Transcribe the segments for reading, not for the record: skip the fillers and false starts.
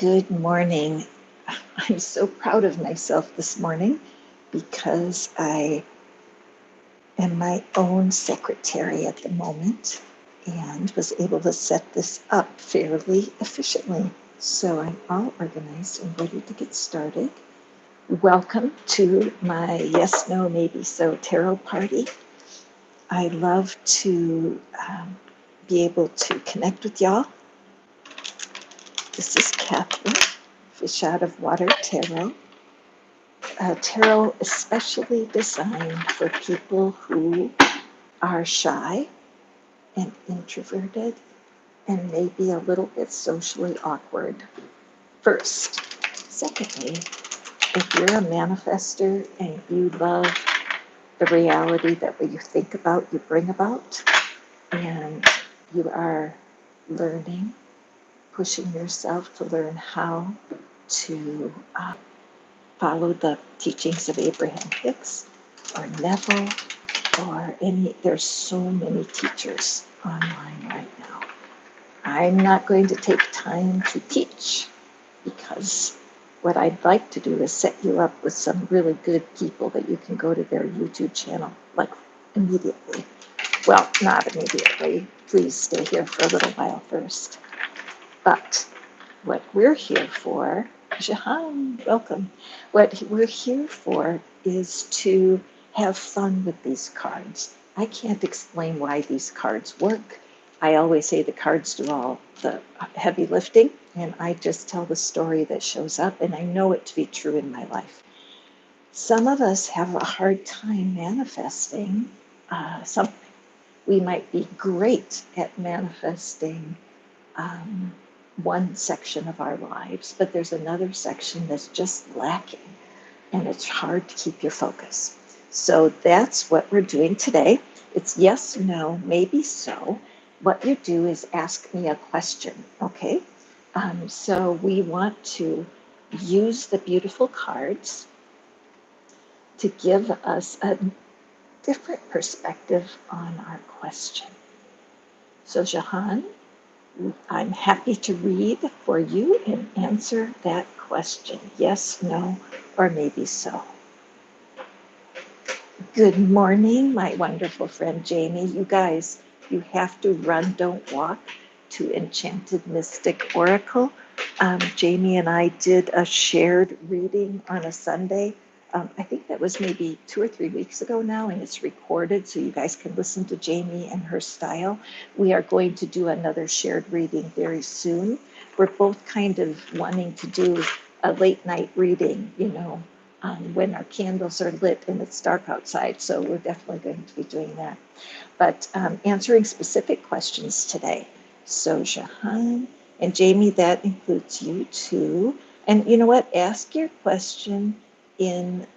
Good morning. I'm so proud of myself this morning because I am my own secretary at the moment and was able to set this up fairly efficiently. So I'm all organized and ready to get started. Welcome to my Yes, No, Maybe So tarot party. I love to be able to connect with y'all. This is Catherine, Fish Out of Water Tarot. Tarot especially designed for people who are shy and introverted and maybe a little bit socially awkward. First. Secondly, if you're a manifester and you love the reality that what you think about, you bring about, and you are learning, pushing yourself to learn how to follow the teachings of Abraham Hicks or Neville or there's so many teachers online right now. I'm not going to take time to teach because what I'd like to do is set you up with some really good people that you can go to their YouTube channel, like immediately. Well, not immediately. Please stay here for a little while first. But what we're here for, Jahan, welcome. What we're here for is to have fun with these cards. I can't explain why these cards work. I always say the cards do all the heavy lifting, and I just tell the story that shows up, and I know it to be true in my life. Some of us have a hard time manifesting something. We might be great at manifesting one section of our lives, but there's another section that's just lacking, and it's hard to keep your focus. So that's what we're doing today. It's yes, no, maybe so. What you do is ask me a question, okay? So we want to use the beautiful cards to give us a different perspective on our question. So Jahan, I'm happy to read for you and answer that question. Yes, no, or maybe so. Good morning, my wonderful friend Jamie. You guys, you have to run, don't walk to Enchanted Mystic Oracle. Jamie and I did a shared reading on a Sunday. I think that was maybe 2 or 3 weeks ago now, and it's recorded so you guys can listen to Jamie and her style. We are going to do another shared reading very soon. We're both kind of wanting to do a late night reading, when our candles are lit and it's dark outside. So we're definitely going to be doing that. But answering specific questions today. So Jahan and Jamie, that includes you too. And you know what? Ask your question in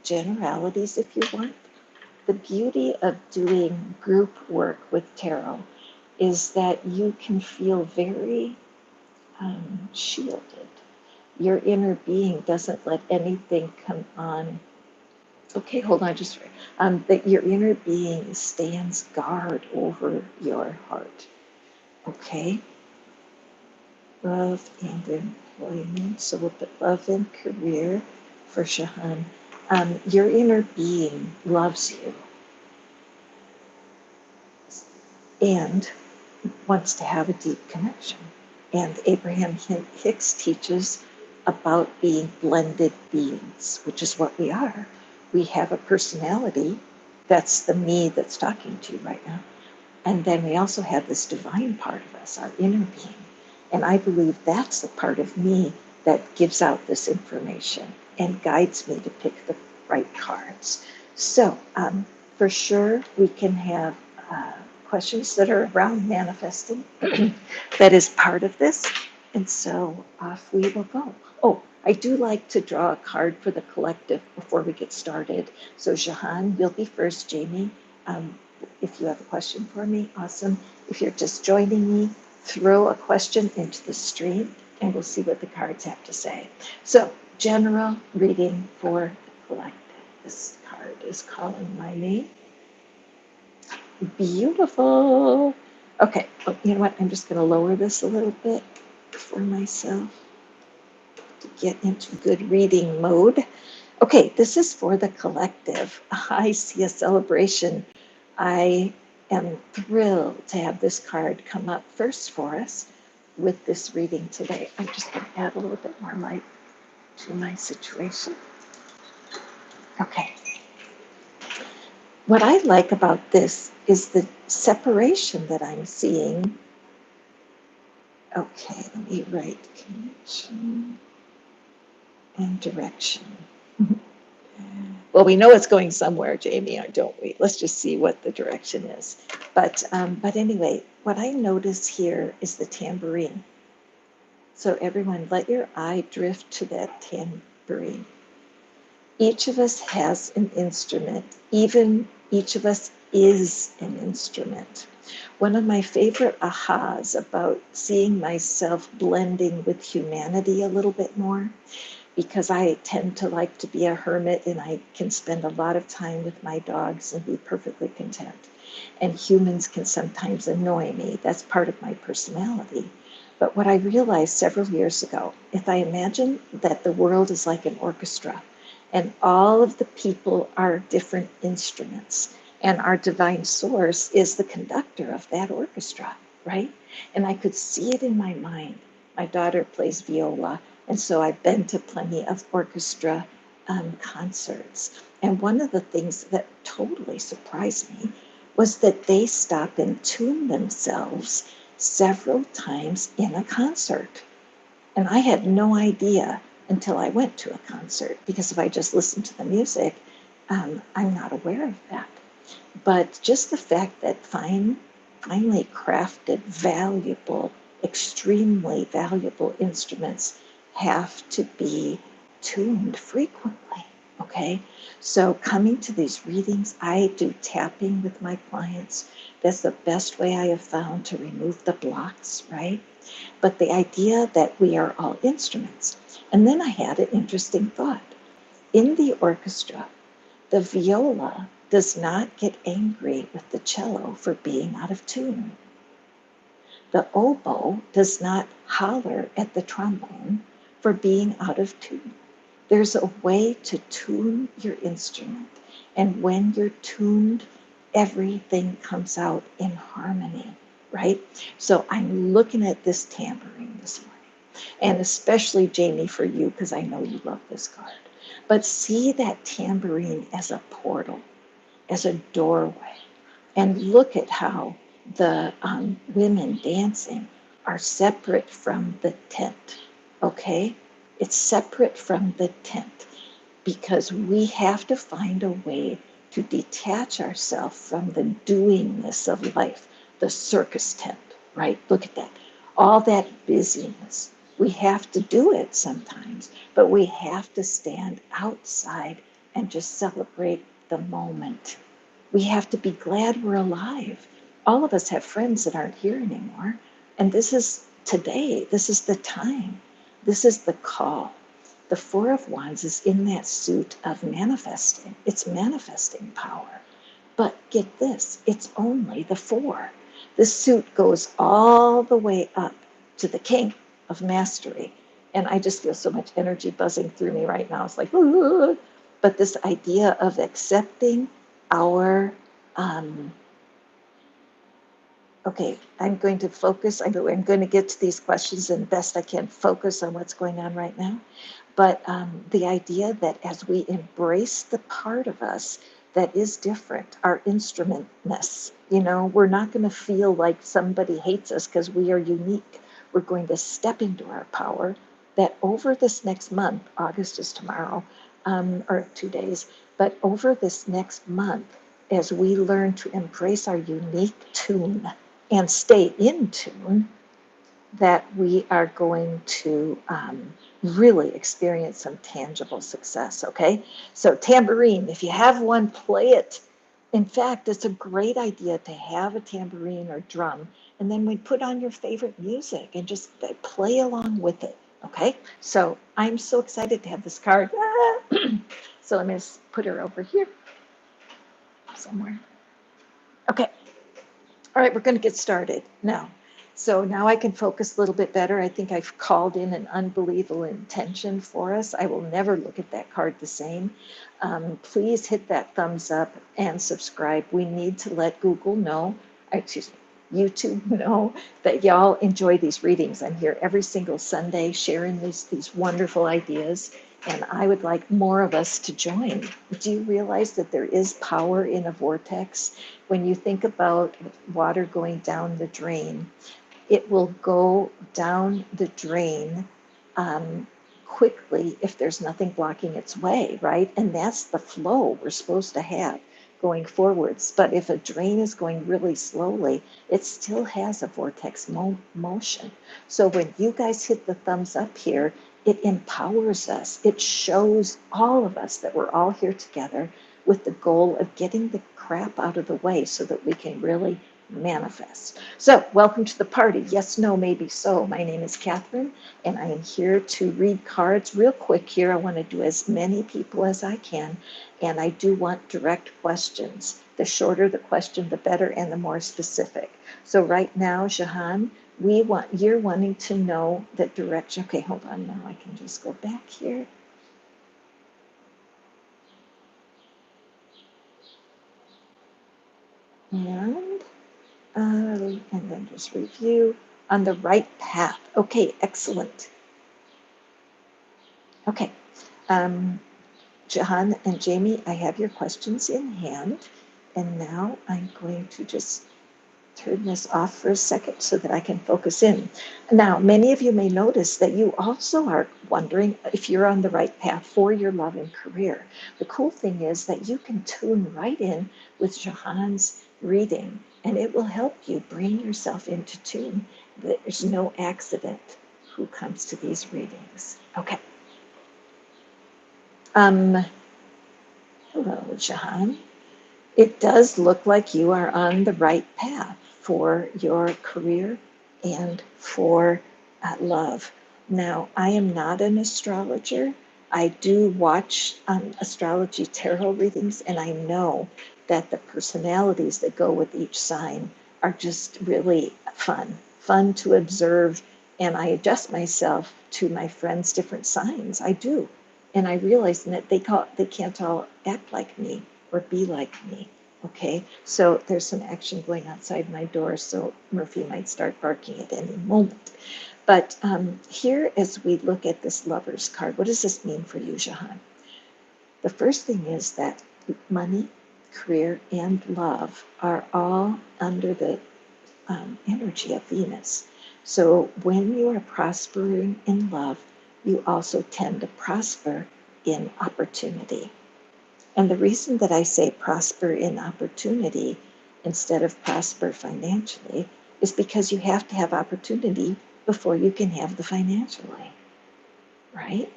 generalities if you want. The beauty of doing group work with tarot is that you can feel very shielded. Your inner being doesn't let anything come on. Okay, hold on, that your inner being stands guard over your heart. Okay, love and employment. So we'll put love and career for Shahan. Your inner being loves you and wants to have a deep connection. And Abraham Hicks teaches about being blended beings, which is what we are. We have a personality, that's the me that's talking to you right now. And then we also have this divine part of us, our inner being. And I believe that's the part of me that gives out this information and guides me to pick the right cards. So for sure, we can have questions that are around manifesting. That is part of this. And so off we will go. Oh, I do like to draw a card for the collective before we get started. So Jahan, you'll be first. Jamie, if you have a question for me, awesome. If you're just joining me, throw a question into the stream and we'll see what the cards have to say. So general reading for the collective. This card is calling my name. Beautiful. Okay, you know what? I'm just going to lower this a little bit for myself. get into good reading mode. Okay, this is for the collective. I see a celebration. I am thrilled to have this card come up first for us with this reading today. I'm just going to add a little bit more light to my situation. Okay. What I like about this is the separation that I'm seeing. Okay, let me write connection and direction. Well, we know it's going somewhere, Jamie, don't we? Let's just see what the direction is. But anyway, what I notice here is the tambourine. So everyone, let your eye drift to that tambourine. Each of us has an instrument. Even each of us is an instrument. One of my favorite ahas about seeing myself blending with humanity a little bit more, because I tend to like to be a hermit and I can spend a lot of time with my dogs and be perfectly content. And humans can sometimes annoy me. That's part of my personality. But what I realized several years ago, if I imagine that the world is like an orchestra and all of the people are different instruments, and our divine source is the conductor of that orchestra, right? And I could see it in my mind. My daughter plays viola, and so I've been to plenty of orchestra concerts. And one of the things that totally surprised me was that they stop and tune themselves several times in a concert. And I had no idea until I went to a concert, because if I just listen to the music, I'm not aware of that. But just the fact that finely crafted, valuable, extremely valuable instruments have to be tuned frequently. Okay, so coming to these readings, I do tapping with my clients. That's the best way I have found to remove the blocks, right? But the idea that we are all instruments. And then I had an interesting thought. In the orchestra, the viola does not get angry with the cello for being out of tune. The oboe does not holler at the trombone for being out of tune. There's a way to tune your instrument. And when you're tuned, everything comes out in harmony, right? So I'm looking at this tambourine this morning. And especially, Jamie, for you, because I know you love this card. But see that tambourine as a portal, as a doorway. And look at how the women dancing are separate from the tent, okay? It's separate from the tent because we have to find a way to detach ourselves from the doingness of life, the circus tent, right? Look at that. All that busyness. We have to do it sometimes, but we have to stand outside and just celebrate the moment. We have to be glad we're alive. All of us have friends that aren't here anymore. And this is today. This is the time. This is the call. The Four of Wands is in that suit of manifesting. It's manifesting power. But get this, it's only the four. This suit goes all the way up to the King of Mastery. And I just feel so much energy buzzing through me right now. It's like, ooh. But this idea of accepting our, okay, I'm going to focus. I'm going to get to these questions and best I can focus on what's going on right now. But the idea that as we embrace the part of us that is different, our instrumentness, we're not going to feel like somebody hates us because we are unique. We're going to step into our power that over this next month, August is tomorrow, or 2 days, but over this next month, as we learn to embrace our unique tune and stay in tune, that we are going to really experience some tangible success, okay? So tambourine, if you have one, play it. In fact, it's a great idea to have a tambourine or drum, and then we put on your favorite music and just play along with it, okay? So I'm so excited to have this card. So let me just put her over here somewhere. Okay. All right, we're going to get started now. So now I can focus a little bit better. I think I've called in an unbelievable intention for us. I will never look at that card the same. Please hit that thumbs up and subscribe. We need to let Google know, excuse me, YouTube know that y'all enjoy these readings. I'm here every single Sunday sharing these wonderful ideas, and I would like more of us to join. Do you realize that there is power in a vortex? When you think about water going down the drain, it will go down the drain um, quickly if there's nothing blocking its way, right? And that's the flow we're supposed to have going forwards. But if a drain is going really slowly, it still has a vortex motion. So when you guys hit the thumbs up here, it empowers us. It shows all of us that we're all here together with the goal of getting the crap out of the way so that we can really manifest. So, welcome to the party. Yes, no, maybe so. My name is Catherine, and I am here to read cards real quick here. I want to do as many people as I can, and I do want direct questions. The shorter the question, the better, and the more specific. So, right now, Jahan, you're wanting to know that direction. Okay, hold on. Now I can just go back here. And then just review on the right path. Okay, excellent. Okay, Jahan and Jamie, I have your questions in hand, and now I'm going to just turn this off for a second so that I can focus in. Now, many of you may notice that you also are wondering if you're on the right path for your love and career. The cool thing is that you can tune right in with Jahan's reading, and it will help you bring yourself into tune. There's no accident who comes to these readings. Okay. Hello, Jahan. It does look like you are on the right path for your career and for love. Now, I am not an astrologer. I do watch astrology tarot readings, and I know that the personalities that go with each sign are just really fun to observe. And I adjust myself to my friends' different signs. I do. And I realize that they can't all act like me or be like me. Okay, so there's some action going outside my door, so Murphy might start barking at any moment. But here, as we look at this lover's card, what does this mean for you, Jahan? The first thing is that money, career, and love are all under the energy of Venus. So when you are prospering in love, you also tend to prosper in opportunity. And the reason that I say prosper in opportunity instead of prosper financially is because you have to have opportunity before you can have the financially, right?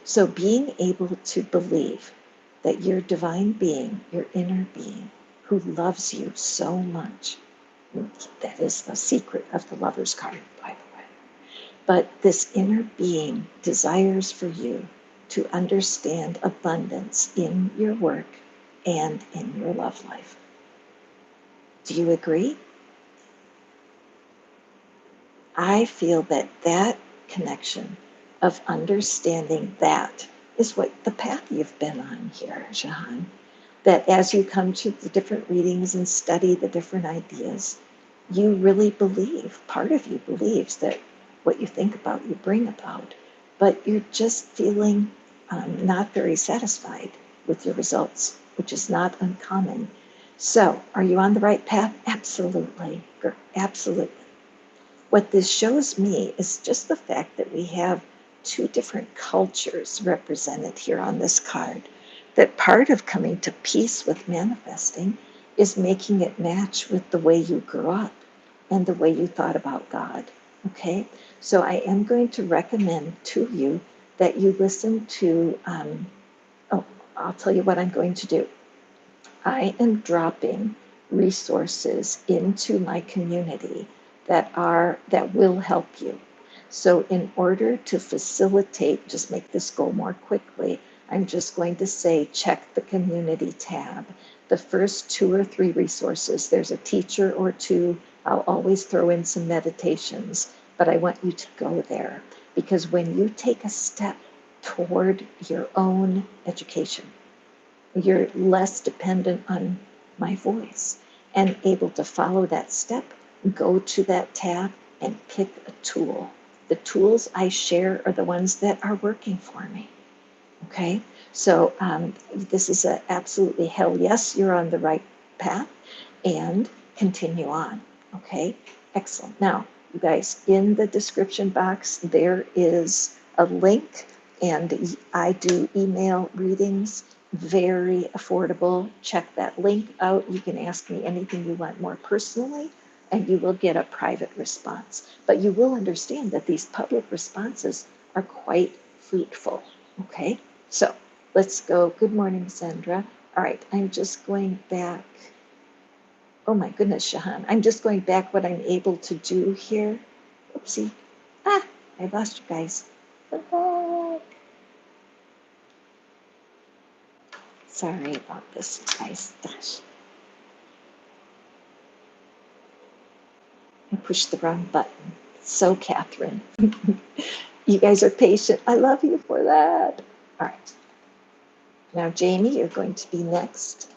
So being able to believe that your divine being, your inner being, who loves you so much, that is the secret of the lover's card, by the way. But this inner being desires for you to understand abundance in your work and in your love life. Do you agree? I feel that that connection of understanding that is what the path you've been on here, Jahan. That as you come to the different readings and study the different ideas, you really believe, part of you believes that what you think about, you bring about, but you're just feeling not very satisfied with your results, which is not uncommon. So, are you on the right path? Absolutely. Absolutely. What this shows me is just the fact that we have two different cultures represented here on this card. That part of coming to peace with manifesting is making it match with the way you grew up and the way you thought about God. Okay, so I am going to recommend to you that you listen to, I'll tell you what I'm going to do. I am dropping resources into my community that will help you. So in order to facilitate, just make this go more quickly, I'm just going to say check the community tab. The first 2 or 3 resources, there's a teacher or 2 I'll always throw in some meditations, but I want you to go there, because when you take a step toward your own education, you're less dependent on my voice and able to follow that step, go to that tab and pick a tool. The tools I share are the ones that are working for me. Okay, so this is a absolutely hell yes, you're on the right path, and continue on. Okay, excellent. Now, you guys, in the description box, there is a link, and I do email readings, very affordable. Check that link out. You can ask me anything you want more personally, and you will get a private response. But you will understand that these public responses are quite fruitful. Okay, so let's go. Good morning, Sandra. All right, I'm just going back. Oh my goodness, Shahan. I'm just going back what I'm able to do here. Oopsie. Ah, I lost you guys. Sorry about this, guys. Gosh. I pushed the wrong button. So, Catherine, you guys are patient. I love you for that. All right. Now, Jamie, you're going to be next.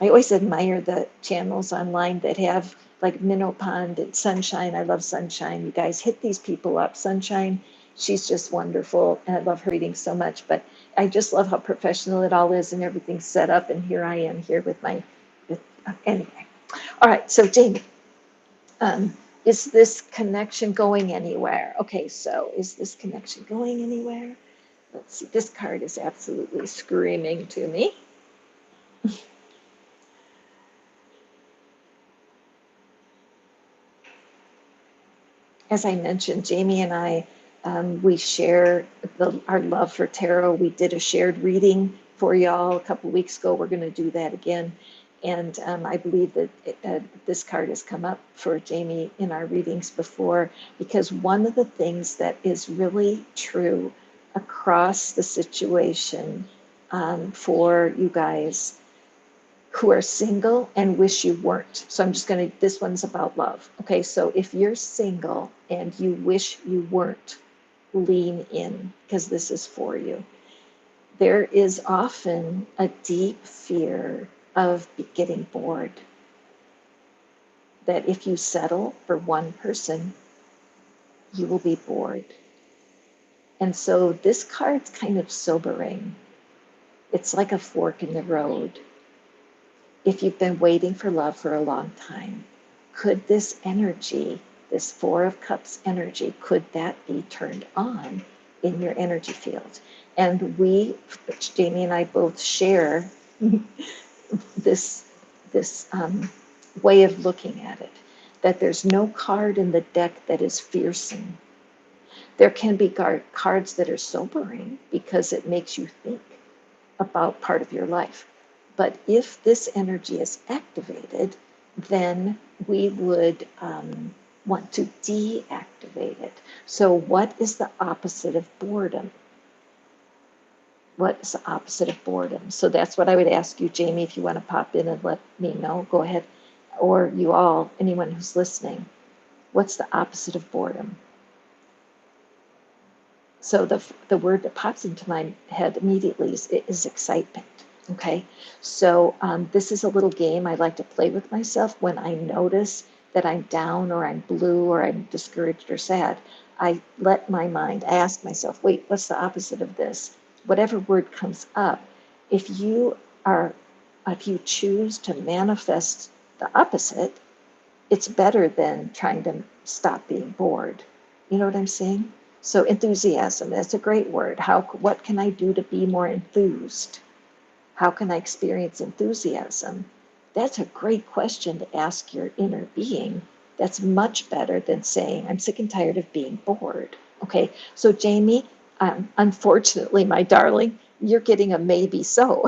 I always admire the channels online that have like Minnow Pond and Sunshine. I love Sunshine. You guys hit these people up. Sunshine, she's just wonderful. And I love her reading so much. But I just love how professional it all is and everything's set up. And here I am here with my, anyway. All right, so Jamie, is this connection going anywhere? Okay, so is this connection going anywhere? Let's see, this card is absolutely screaming to me. As I mentioned, Jamie and I, we share our love for tarot. We did a shared reading for y'all a couple weeks ago. We're going to do that again. And I believe that this card has come up for Jamie in our readings before, because one of the things that is really true across the situation for you guys who are single and wish you weren't. So I'm just going to, this one's about love. Okay, so if you're single and you wish you weren't, lean in, because this is for you. There is often a deep fear of getting bored, that if you settle for one person, you will be bored. And so this card's kind of sobering. It's like a fork in the road. If you've been waiting for love for a long time, could this energy, this Four of Cups energy, could that be turned on in your energy field? And we, Jamie and I both share this way of looking at it, that there's no card in the deck that is fearsome. There can be cards that are sobering because it makes you think about part of your life. But if this energy is activated, then we would want to deactivate it. So what is the opposite of boredom? What is the opposite of boredom? So that's what I would ask you, Jamie, if you want to pop in and let me know, go ahead. Or you all, anyone who's listening, what's the opposite of boredom? So the word that pops into my head immediately is excitement. Okay, so this is a little game I like to play with myself when I notice that I'm down or I'm blue or I'm discouraged or sad. I let my mind, I ask myself, wait, what's the opposite of this? Whatever word comes up, if you choose to manifest the opposite, it's better than trying to stop being bored. You know what I'm saying? So enthusiasm, that's a great word. What can I do to be more enthused? How can I experience enthusiasm? That's a great question to ask your inner being. That's much better than saying, I'm sick and tired of being bored. Okay, so Jamie, unfortunately, my darling, you're getting a maybe so.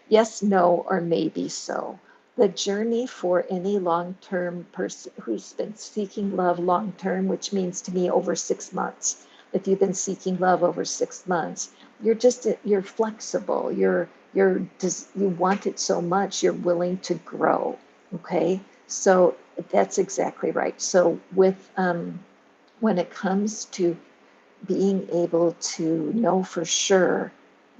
Yes, no, or maybe so. The journey for any long-term person who's been seeking love long-term, which means to me over 6 months. If you've been seeking love over 6 months, you're flexible. You want it so much, you're willing to grow. Okay, so that's exactly right. So with when it comes to being able to know for sure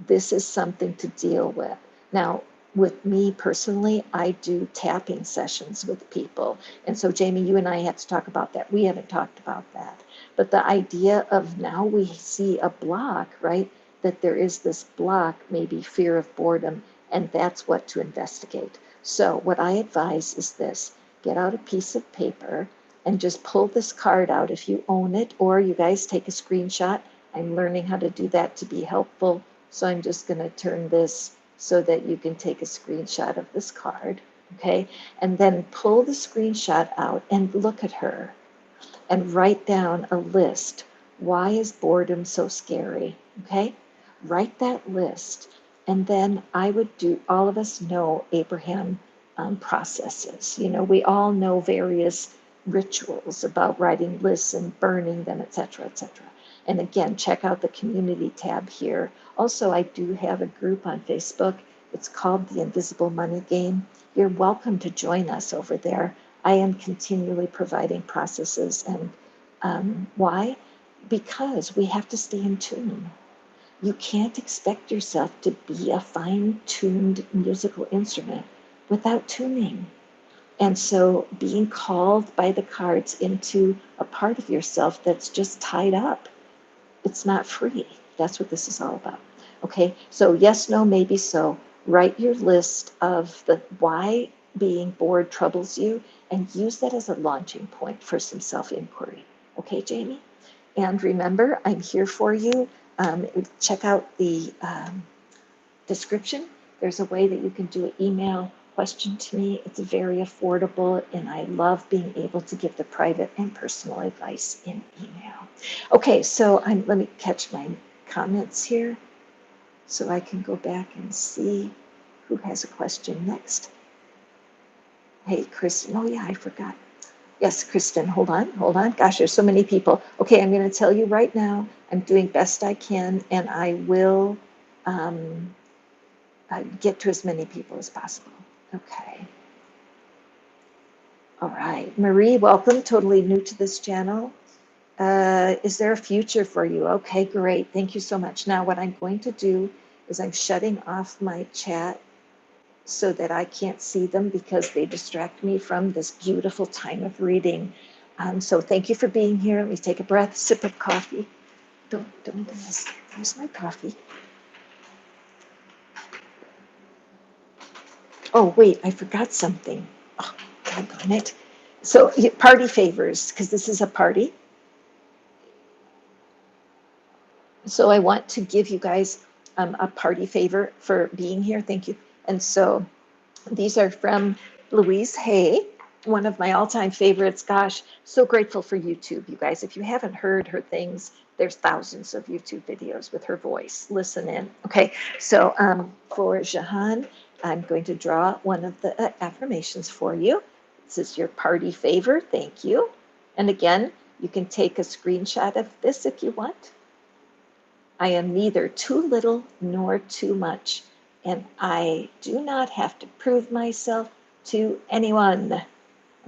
this is something to deal with. Now, with me personally, I do tapping sessions with people. And so, Jamie, you and I had to talk about that. We haven't talked about that. But the idea of now we see a block, right? That there is this block, maybe fear of boredom, and that's what to investigate. So, what I advise is this: get out a piece of paper and just pull this card out if you own it, or you guys take a screenshot. I'm learning how to do that to be helpful. So I'm just going to turn this so that you can take a screenshot of this card. Okay. And then pull the screenshot out and look at her and write down a list. Why is boredom so scary? Okay. Write that list. And then I would do, all of us know Abraham processes. You know, we all know various rituals about writing lists and burning them, etc., etc. And again, check out the community tab here. Also, I do have a group on Facebook. It's called The Invisible Money Game. You're welcome to join us over there. I am continually providing processes. And why? Because we have to stay in tune. You can't expect yourself to be a fine-tuned musical instrument without tuning. And so being called by the cards into a part of yourself that's just tied up, it's not free. That's what this is all about. Okay, so yes, no, maybe so. Write your list of the why being bored troubles you and use that as a launching point for some self-inquiry. Okay, Jamie? And remember, I'm here for you. Check out the description. There's a way that you can do an email question to me. It's very affordable, and I love being able to give the private and personal advice in email. Okay, so let me catch my comments here so I can go back and see who has a question next. Hey, Kristen. Oh, yeah, I forgot. Yes, Kristen, hold on, hold on. Gosh, there's so many people. Okay, I'm going to tell you right now, I'm doing best I can, and I will get to as many people as possible. Okay. All right. Marie, welcome. Totally new to this channel. Is there a future for you? Okay, great. Thank you so much. Now, what I'm going to do is I'm shutting off my chat so that I can't see them because they distract me from this beautiful time of reading. So thank you for being here. Let me take a breath, sip of coffee. Don't miss. Where's my coffee? Oh, wait, I forgot something. Oh, doggone it. So party favors, because this is a party. So I want to give you guys a party favor for being here. Thank you. And so these are from Louise Hay, one of my all-time favorites. Gosh, so grateful for YouTube, you guys. If you haven't heard her things, there's thousands of YouTube videos with her voice. Listen in. Okay, so for Jahan, I'm going to draw one of the affirmations for you. This is your party favor. Thank you. And again, you can take a screenshot of this if you want. I am neither too little nor too much, and I do not have to prove myself to anyone.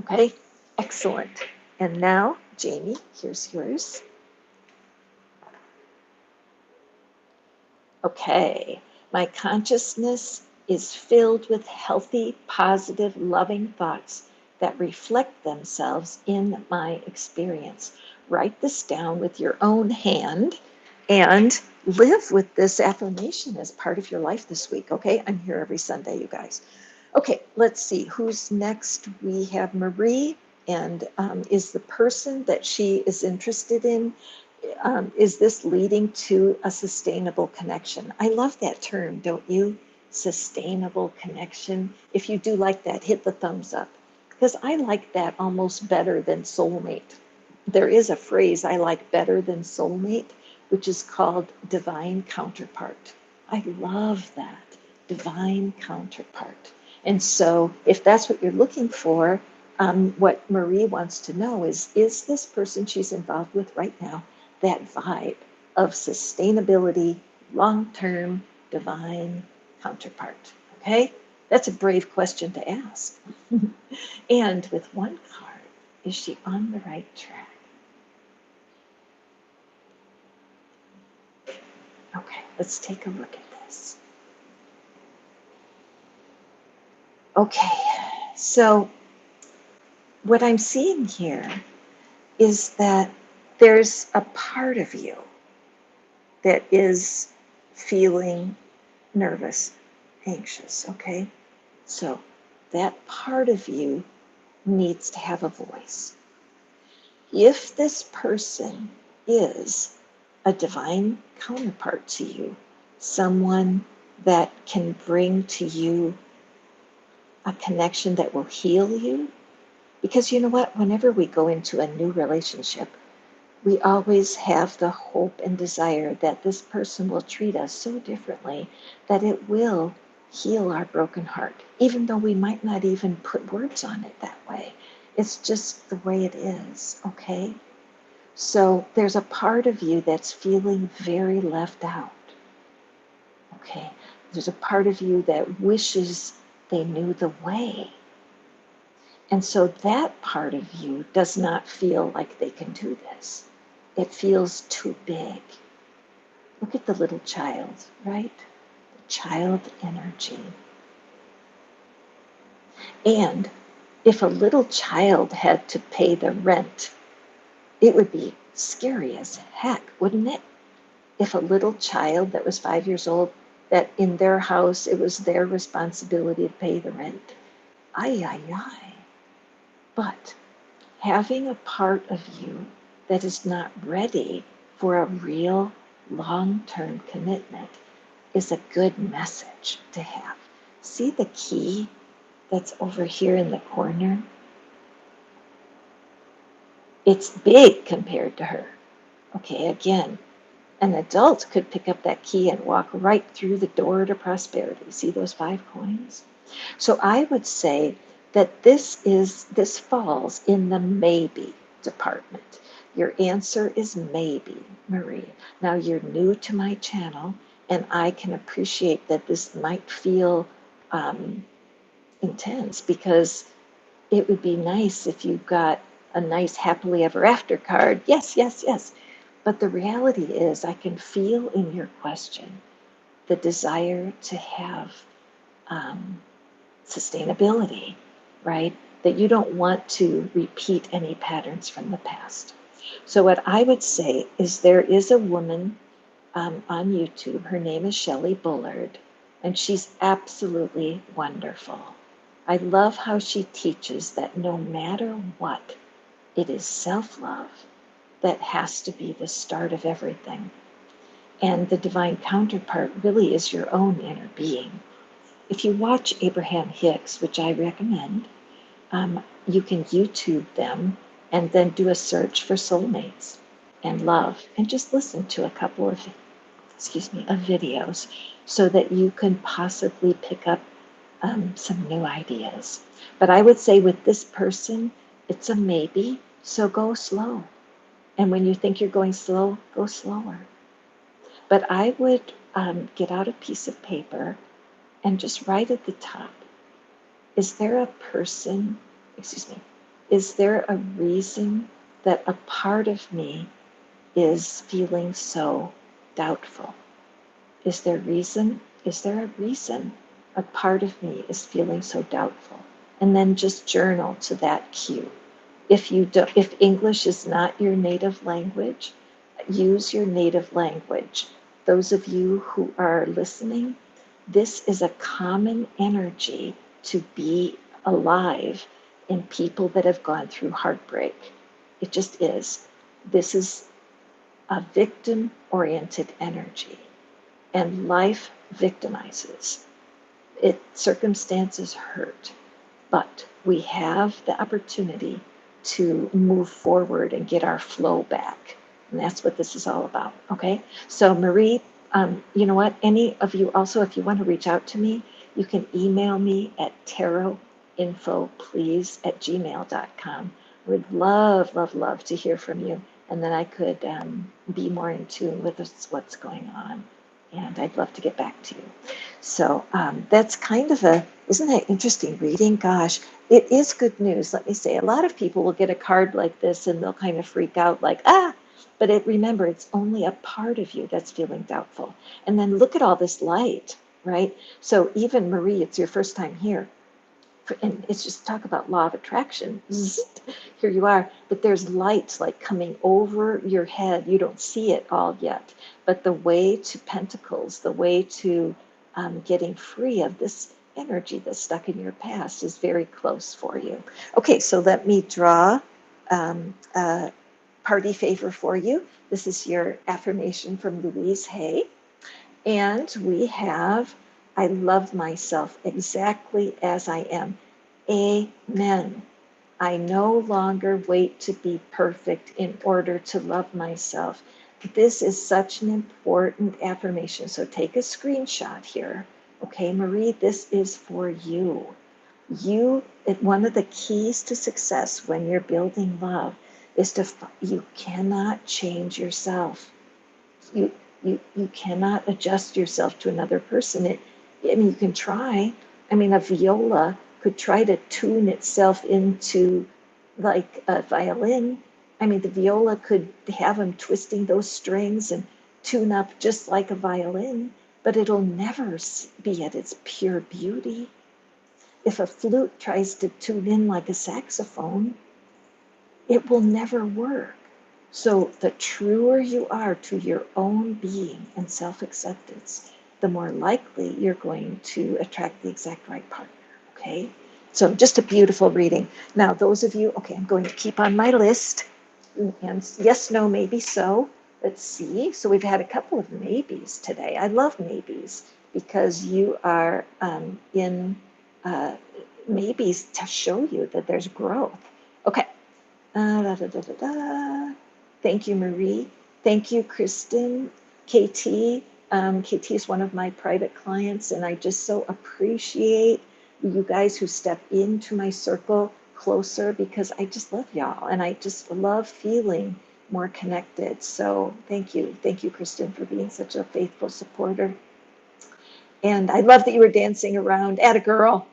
Okay, excellent. And now, Jamie, here's yours. Okay, my consciousness is filled with healthy, positive, loving thoughts that reflect themselves in my experience. Write this down with your own hand and live with this affirmation as part of your life this week. Okay, I'm here every Sunday, you guys. Okay, let's see who's next. We have Marie, and is the person that she is interested in, is this leading to a sustainable connection? I love that term, don't you? Sustainable connection. If you do like that, hit the thumbs up, because I like that almost better than soulmate. There is a phrase I like better than soulmate, which is called divine counterpart. I love that, divine counterpart. And so if that's what you're looking for, what Marie wants to know is this person she's involved with right now that vibe of sustainability, long-term, divine counterpart? Okay? That's a brave question to ask. And with one card, is she on the right track? Okay, let's take a look at this. Okay, so what I'm seeing here is that there's a part of you that is feeling nervous, anxious, okay? So that part of you needs to have a voice. If this person is a divine counterpart to you, someone that can bring to you a connection that will heal you, because you know what? Whenever we go into a new relationship, we always have the hope and desire that this person will treat us so differently that it will heal our broken heart, even though we might not even put words on it that way. It's just the way it is, okay? So there's a part of you that's feeling very left out, okay? There's a part of you that wishes they knew the way. And so that part of you does not feel like they can do this. It feels too big. Look at the little child, right? The child energy. And if a little child had to pay the rent, it would be scary as heck, wouldn't it? If a little child that was 5 years old, that in their house it was their responsibility to pay the rent. Ay, ay, ay. But having a part of you that is not ready for a real long-term commitment is a good message to have. See the key that's over here in the corner? It's big compared to her. Okay, again, an adult could pick up that key and walk right through the door to prosperity. See those 5 coins? So I would say that this falls in the maybe department. Your answer is maybe, Marie. Now you're new to my channel, and I can appreciate that this might feel intense, because it would be nice if you got a nice happily ever after card. Yes, yes, yes. But the reality is, I can feel in your question the desire to have sustainability, right? That you don't want to repeat any patterns from the past. So, what I would say is, there is a woman on YouTube. Her name is Shelley Bullard, and she's absolutely wonderful. I love how she teaches that no matter what, it is self love that has to be the start of everything. And the divine counterpart really is your own inner being. If you watch Abraham Hicks, which I recommend, you can YouTube them and then do a search for soulmates and love, and just listen to a couple of videos so that you can possibly pick up some new ideas. But I would say with this person, it's a maybe, so go slow. And when you think you're going slow, go slower. But I would get out a piece of paper and just write at the top, is there a person, is there a reason that a part of me is feeling so doubtful? Is there reason? Is there a reason a part of me is feeling so doubtful? And then just journal to that cue. If English is not your native language, use your native language. Those of you who are listening, this is a common energy to be alive in people that have gone through heartbreak. It just is. This is a victim-oriented energy, and life victimizes. Circumstances hurt, but we have the opportunity to move forward and get our flow back. And that's what this is all about, okay? So Marie, you know what? Any of you also, if you want to reach out to me, you can email me at tarotinfoplease@gmail.com. I would love, love, love to hear from you. And then I could be more in tune with what's going on. and I'd love to get back to you. So that's kind of isn't that interesting reading? Gosh, it is good news. Let me say, a lot of people will get a card like this and they'll kind of freak out like, ah, but remember, it's only a part of you that's feeling doubtful. And then look at all this light, right? So even Marie, it's your first time here. And it's just talk about law of attraction. Here you are, but there's light like coming over your head. You don't see it all yet, but the way to pentacles, the way to getting free of this energy that's stuck in your past is very close for you. Okay, so let me draw a party favor for you. This is your affirmation from Louise Hay. And we have, I love myself exactly as I am. Amen. I no longer wait to be perfect in order to love myself. This is such an important affirmation. So take a screenshot here. Okay, Marie, this is for you. One of the keys to success when you're building love is you cannot change yourself. You cannot adjust yourself to another person. I mean, you can try. I mean, a viola could try to tune itself into like a violin. I mean, the viola could have them twisting those strings and tune up just like a violin, but it'll never be at its pure beauty. If a flute tries to tune in like a saxophone, it will never work. So the truer you are to your own being and self-acceptance, the more likely you're going to attract the exact right partner, okay? So just a beautiful reading. Now, those of you, okay, I'm going to keep on my list. And yes, no, maybe so. Let's see. So we've had a couple of maybes today. I love maybes because you are in maybes to show you that there's growth. Okay. Da, da, da, da, da. Thank you, Marie. Thank you, Kristen. KT. KT is one of my private clients, and I just so appreciate you guys who step into my circle closer because I just love y'all and I just love feeling more connected. So thank you. Thank you, Kristen, for being such a faithful supporter. And I love that you were dancing around at a girl.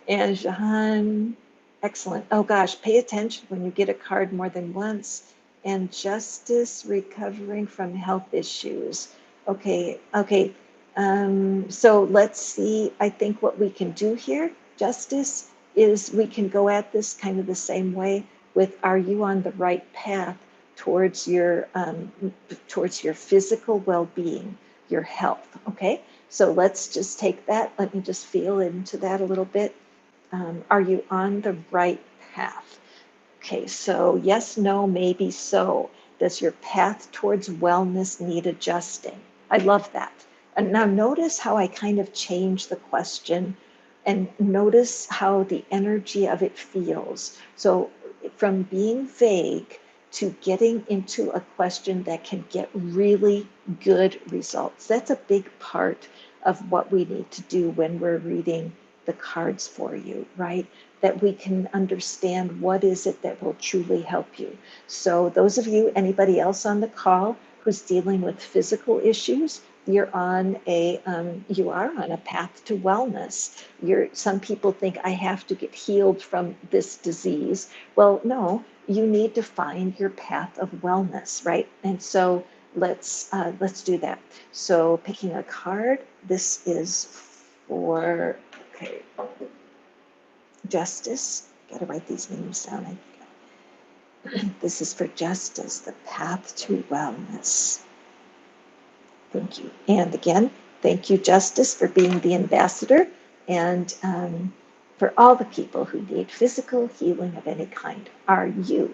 And Jahan, excellent. Oh gosh, pay attention when you get a card more than once. And Justice, recovering from health issues. Okay, okay. So let's see. I think what we can do here, Justice, is we can go at this kind of the same way with, are you on the right path towards your physical well-being, your health, okay? So let's just take that. Let me just feel into that a little bit. Are you on the right path? Okay, so yes, no, maybe so. Does your path towards wellness need adjusting? I love that. And now notice how I kind of change the question and notice how the energy of it feels. So from being vague to getting into a question that can get really good results. That's a big part of what we need to do when we're reading the cards for you, right? That we can understand what is it that will truly help you. So those of you, anybody else on the call who's dealing with physical issues, you are on a path to wellness. Some people think I have to get healed from this disease. Well, no, you need to find your path of wellness, right? And so let's do that. So picking a card, this is for, okay, Justice. Got to write these names down. This is for Justice, the path to wellness. Thank you. And again, thank you, Justice, for being the ambassador and for all the people who need physical healing of any kind. Are we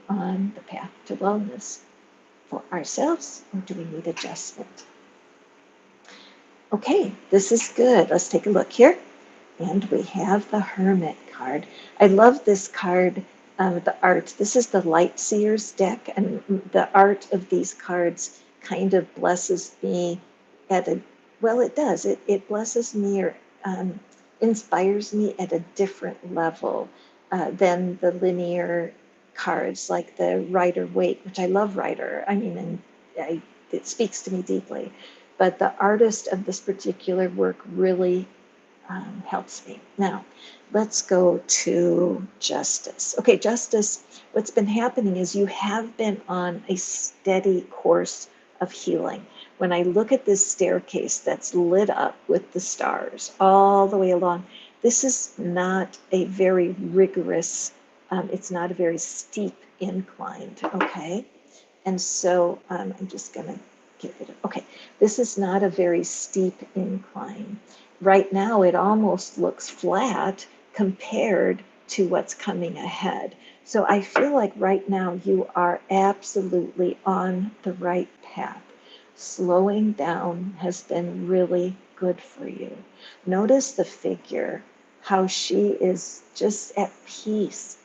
on the path to wellness for ourselves, or do we need adjustment? Okay, this is good. Let's take a look here. And we have the Hermit card. I love this card, the art. This is the Light Seers deck, and the art of these cards kind of blesses me it does. It blesses me or inspires me at a different level than the linear cards like the Rider Waite, which I love Rider. I mean, and it speaks to me deeply. But the artist of this particular work really helps me. Now, let's go to Justice. Okay, Justice, what's been happening is you have been on a steady course of healing. When I look at this staircase that's lit up with the stars all the way along, this is not a very rigorous, it's not a very steep incline, okay? And so I'm just going to get rid of, okay, this is not a very steep incline. Right now, it almost looks flat compared to what's coming ahead. So I feel like right now you are absolutely on the right path. Slowing down has been really good for you. Notice the figure, how she is just at peace.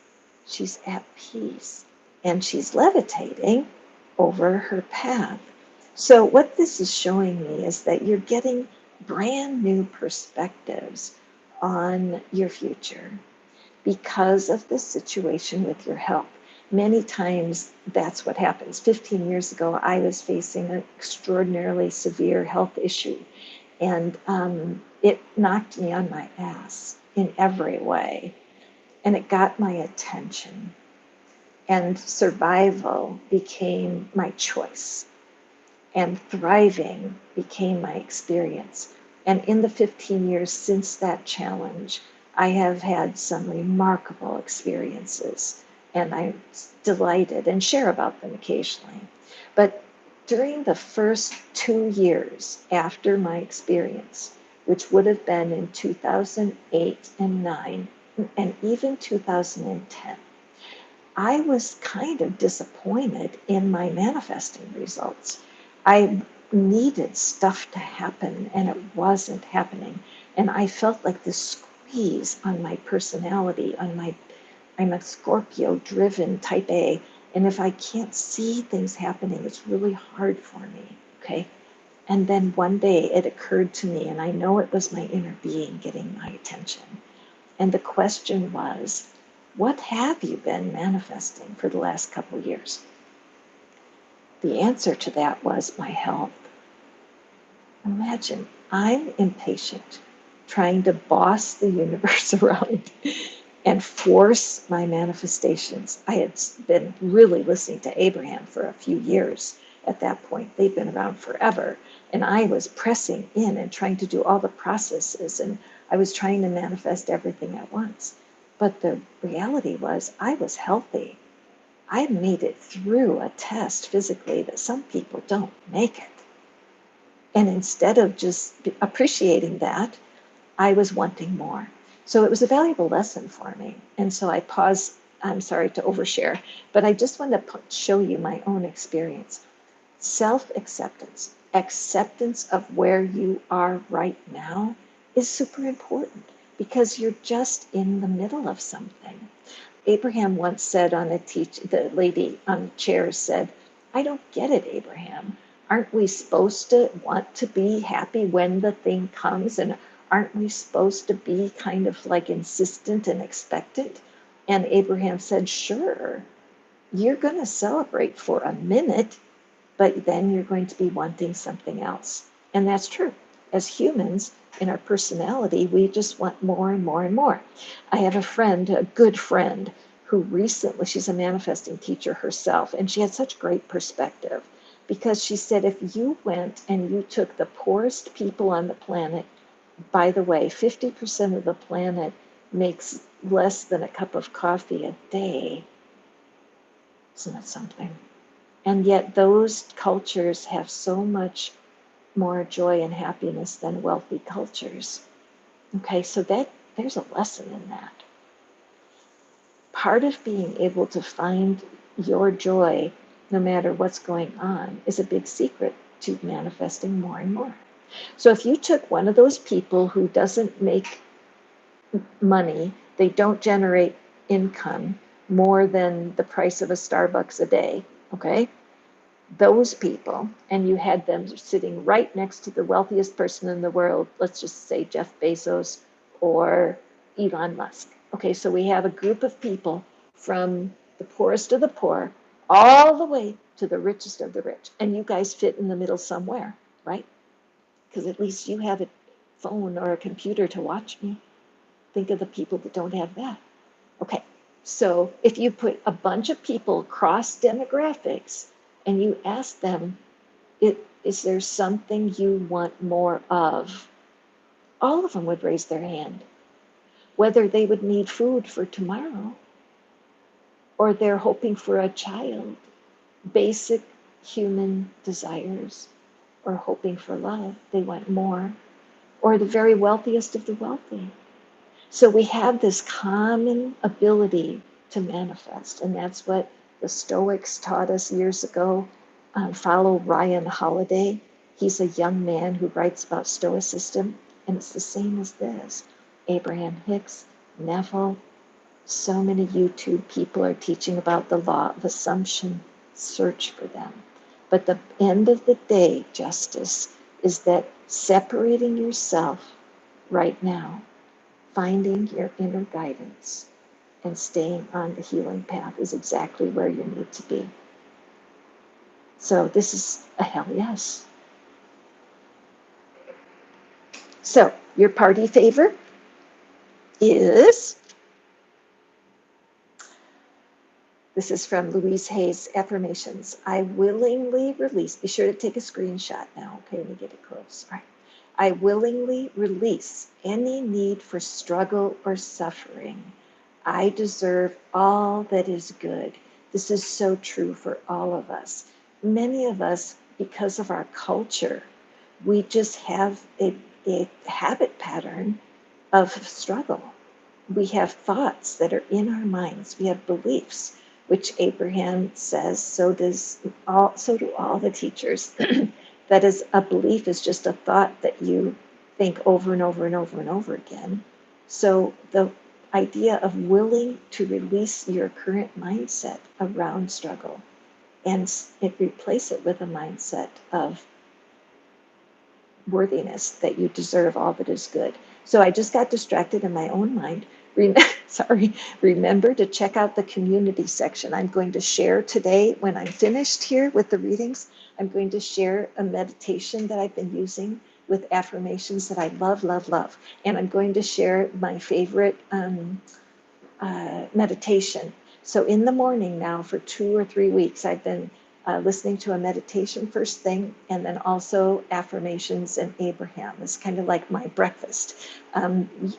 She's at peace and she's levitating over her path. So what this is showing me is that you're getting brand new perspectives on your future because of the situation with your health. Many times that's what happens. 15 years ago, I was facing an extraordinarily severe health issue, and it knocked me on my ass in every way, and it got my attention, and survival became my choice, and thriving became my experience. And in the 15 years since that challenge, I have had some remarkable experiences, and I'm delighted and share about them occasionally. But during the first 2 years after my experience, which would have been in 2008 and 9, and even 2010, I was kind of disappointed in my manifesting results. I needed stuff to happen and it wasn't happening. And I felt like this squeeze on my personality, I'm a Scorpio driven type A. And if I can't see things happening, it's really hard for me. Okay. And then one day it occurred to me, and I know it was my inner being getting my attention. And the question was, what have you been manifesting for the last couple of years? The answer to that was my health. Imagine, I'm impatient, trying to boss the universe around and force my manifestations. I had been really listening to Abraham for a few years at that point. They've been around forever. And I was pressing in and trying to do all the processes, and I was trying to manifest everything at once. But the reality was I was healthy. I made it through a test physically that some people don't make it. And instead of just appreciating that, I was wanting more. So it was a valuable lesson for me. And so I paused. I'm sorry to overshare, but I just want to show you my own experience. Self-acceptance, acceptance of where you are right now is super important because you're just in the middle of something. Abraham once said on the lady on chairs said, I don't get it, Abraham. Aren't we supposed to want to be happy when the thing comes? And aren't we supposed to be kind of like insistent and expectant? And Abraham said, sure, you're going to celebrate for a minute, but then you're going to be wanting something else. And that's true. As humans, in our personality, we just want more and more and more. I have a friend, a good friend, who recently, she's a manifesting teacher herself, and she had such great perspective because she said, if you went and you took the poorest people on the planet, by the way, 50% of the planet makes less than a cup of coffee a day. Isn't that something? And yet those cultures have so much more joy and happiness than wealthy cultures. Okay, so there's a lesson in that. Part of being able to find your joy, no matter what's going on, is a big secret to manifesting more and more. So if you took one of those people who doesn't make money, they don't generate income more than the price of a Starbucks a day, okay? Those people, and you had them sitting right next to the wealthiest person in the world, let's just say Jeff Bezos or Elon Musk. Okay, so we have a group of people from the poorest of the poor all the way to the richest of the rich. And you guys fit in the middle somewhere, right? Because at least you have a phone or a computer to watch me. Think of the people that don't have that. Okay, so if you put a bunch of people cross demographics and you ask them, is there something you want more of? All of them would raise their hand. Whether they would need food for tomorrow or they're hoping for a child, basic human desires, or hoping for love, they want more, or the very wealthiest of the wealthy. So we have this common ability to manifest, and that's what the Stoics taught us years ago. Follow Ryan Holiday. He's a young man who writes about Stoicism, and it's the same as this. Abraham Hicks, Neville, so many YouTube people are teaching about the law of assumption. Search for them. But the end of the day, Justice, is that separating yourself right now, finding your inner guidance, and staying on the healing path is exactly where you need to be. So this is a hell yes. So your party favor is, this is from Louise Hay's Affirmations. I willingly release, be sure to take a screenshot now, okay, let me get it close. All right. I willingly release any need for struggle or suffering. I deserve all that is good. This is so true for all of us. Many of us, because of our culture, we just have a habit pattern of struggle. We have thoughts that are in our minds. We have beliefs, which Abraham says, so do all the teachers. That is, a belief is just a thought that you think over and over and over and over again. So the idea of willing to release your current mindset around struggle and replace it with a mindset of worthiness, that you deserve all that is good. So I just got distracted in my own mind. Remember to check out the community section. I'm going to share today, when I'm finished here with the readings, I'm going to share a meditation that I've been using with affirmations that I love, love, love. And I'm going to share my favorite meditation. So in the morning now for 2 or 3 weeks, I've been listening to a meditation first thing, and then also affirmations and Abraham. It's kind of like my breakfast.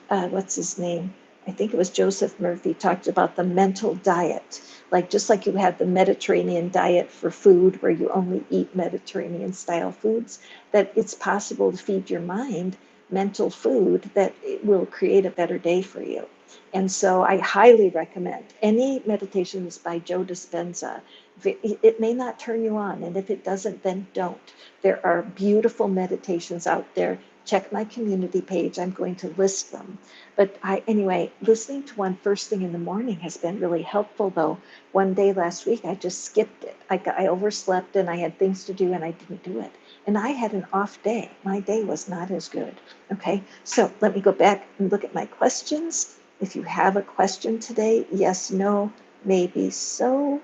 What's his name? I think it was Joseph Murphy talked about the mental diet. Like, just like you have the Mediterranean diet for food, where you only eat Mediterranean style foods, that it's possible to feed your mind mental food that it will create a better day for you. And so I highly recommend any meditations by Joe Dispenza. It may not turn you on, and if it doesn't, then don't. There are beautiful meditations out there. Check my community page. I'm going to list them. But anyway, listening to one first thing in the morning has been really helpful, though. One day last week, I just skipped it. I overslept, and I had things to do, and I didn't do it. And I had an off day. My day was not as good. Okay, so let me go back and look at my questions. If you have a question today, yes, no, maybe, so.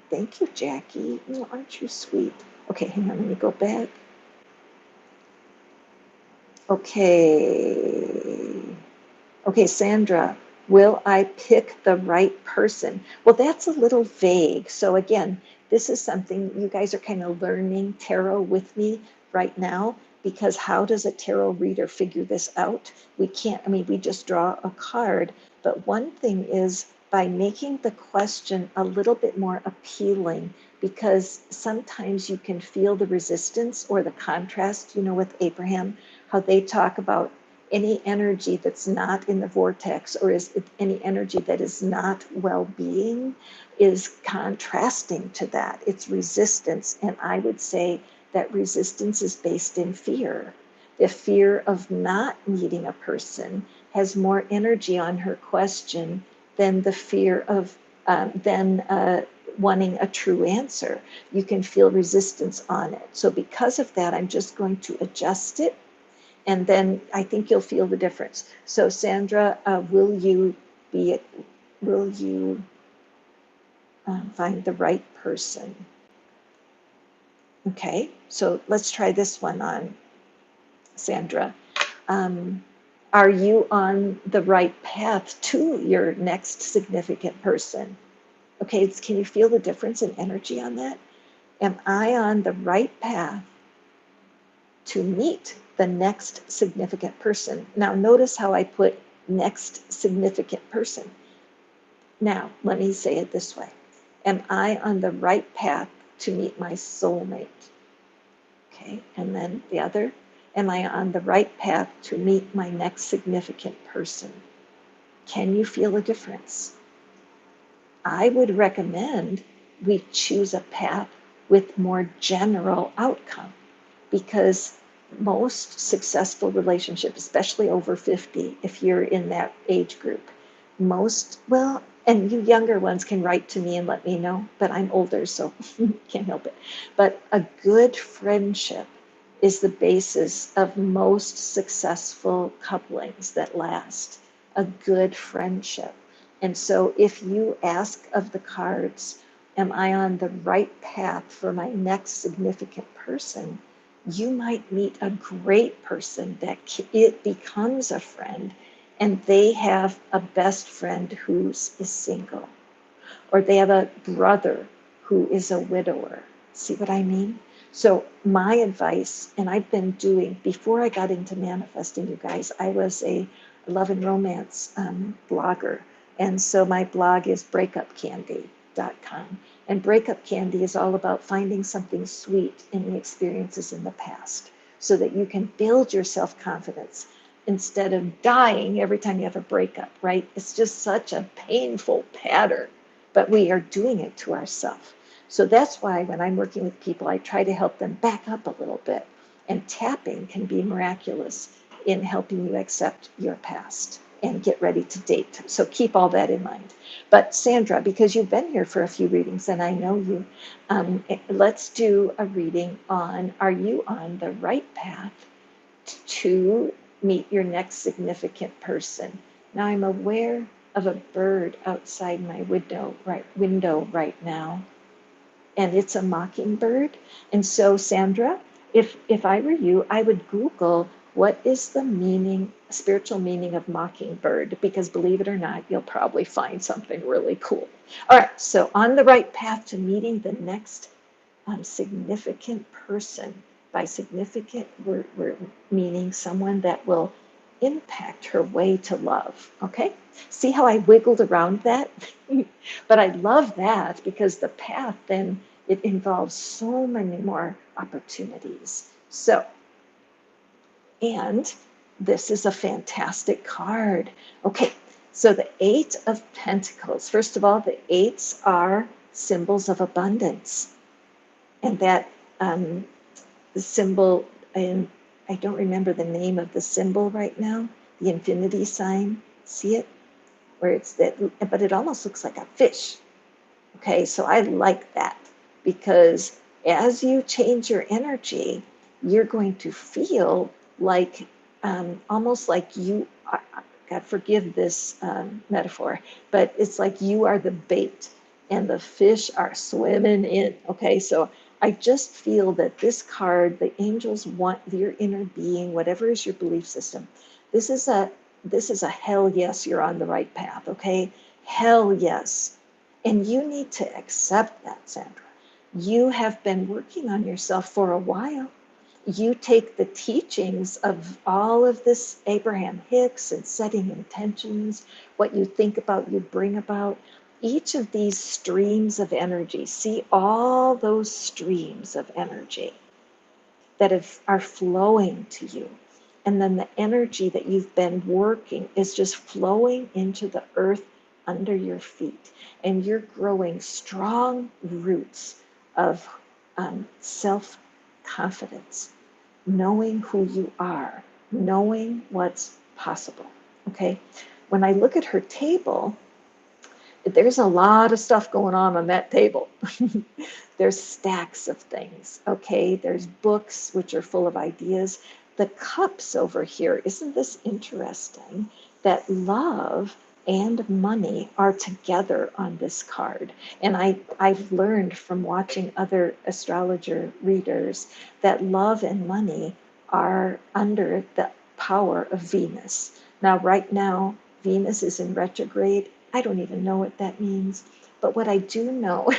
Thank you, Jackie. Oh, aren't you sweet? Okay, hang on, let me go back. Okay, Sandra, will I pick the right person? Well, that's a little vague. So again, this is something you guys are kind of learning tarot with me right now, because how does a tarot reader figure this out? We can't, we just draw a card. But one thing is, by making the question a little bit more appealing, because sometimes you can feel the resistance or the contrast, with Abraham, how they talk about any energy that's not in the vortex, or is any energy that is not well-being, is contrasting to that. It's resistance. And I would say that resistance is based in fear. The fear of not meeting a person has more energy on her question than the fear of wanting a true answer. You can feel resistance on it. So because of that, I'm just going to adjust it, and then I think you'll feel the difference. So Sandra, will you find the right person. Okay, so let's try this one on, Sandra. Um, are you on the right path to your next significant person? Okay, can you feel the difference in energy on that? Am I on the right path to meet the next significant person? Now, notice how I put next significant person. Now, let me say it this way. Am I on the right path to meet my soulmate? Okay, and then the other, am I on the right path to meet my next significant person? Can you feel a difference? I would recommend we choose a path with more general outcome, because most successful relationships, especially over 50, if you're in that age group, well, and you younger ones can write to me and let me know, but I'm older, so can't help it. But a good friendship is the basis of most successful couplings that last. A good friendship. And so if you ask of the cards, am I on the right path for my next significant person? You might meet a great person that it becomes a friend, and they have a best friend who's is single, or they have a brother who is a widower. See what I mean? So my advice, and I've been doing, before I got into manifesting, you guys, I was a love and romance blogger. And so my blog is breakupcandy.com. And Breakup Candy is all about finding something sweet in the experiences in the past so that you can build your self-confidence instead of dying every time you have a breakup, right? It's just such a painful pattern, but we are doing it to ourselves. So that's why when I'm working with people, I try to help them back up a little bit. And tapping can be miraculous in helping you accept your past and get ready to date. So keep all that in mind. But Sandra, because you've been here for a few readings and I know you, let's do a reading on, are you on the right path to meet your next significant person? Now I'm aware of a bird outside my window right now, and it's a mockingbird. And so, Sandra, if I were you, I would Google what is the meaning, spiritual meaning of mockingbird, because believe it or not, you'll probably find something really cool. All right, so on the right path to meeting the next significant person. By significant, we're meaning someone that will impact her way to love. Okay? See how I wiggled around that? But I love that because the path then it involves so many more opportunities. So, and this is a fantastic card. Okay, so the Eight of Pentacles. First of all, the eights are symbols of abundance. And that the symbol, and I don't remember the name of the symbol right now, the infinity sign, see it? Where it's that, but it almost looks like a fish. Okay, so I like that because as you change your energy, you're going to feel like almost like you are, God forgive this metaphor, but it's like you are the bait and the fish are swimming in. Okay, so I just feel that this card, the angels want your inner being, whatever is your belief system. This is a hell yes, you're on the right path. Okay, hell yes. And you need to accept that, Sandra. You have been working on yourself for a while. You take the teachings of all of this Abraham Hicks and setting intentions, what you think about, you bring about. Each of these streams of energy, see all those streams of energy that are flowing to you. And then the energy that you've been working is just flowing into the earth under your feet. And you're growing strong roots of self-confidence, knowing who you are, knowing what's possible. Okay? When I look at her table, there's a lot of stuff going on that table. There's stacks of things, okay? There's books which are full of ideas. The cups over here, isn't this interesting? That love and money are together on this card. And I've learned from watching other astrologer readers that love and money are under the power of Venus. Now, right now, Venus is in retrograde. I don't even know what that means. But what I do know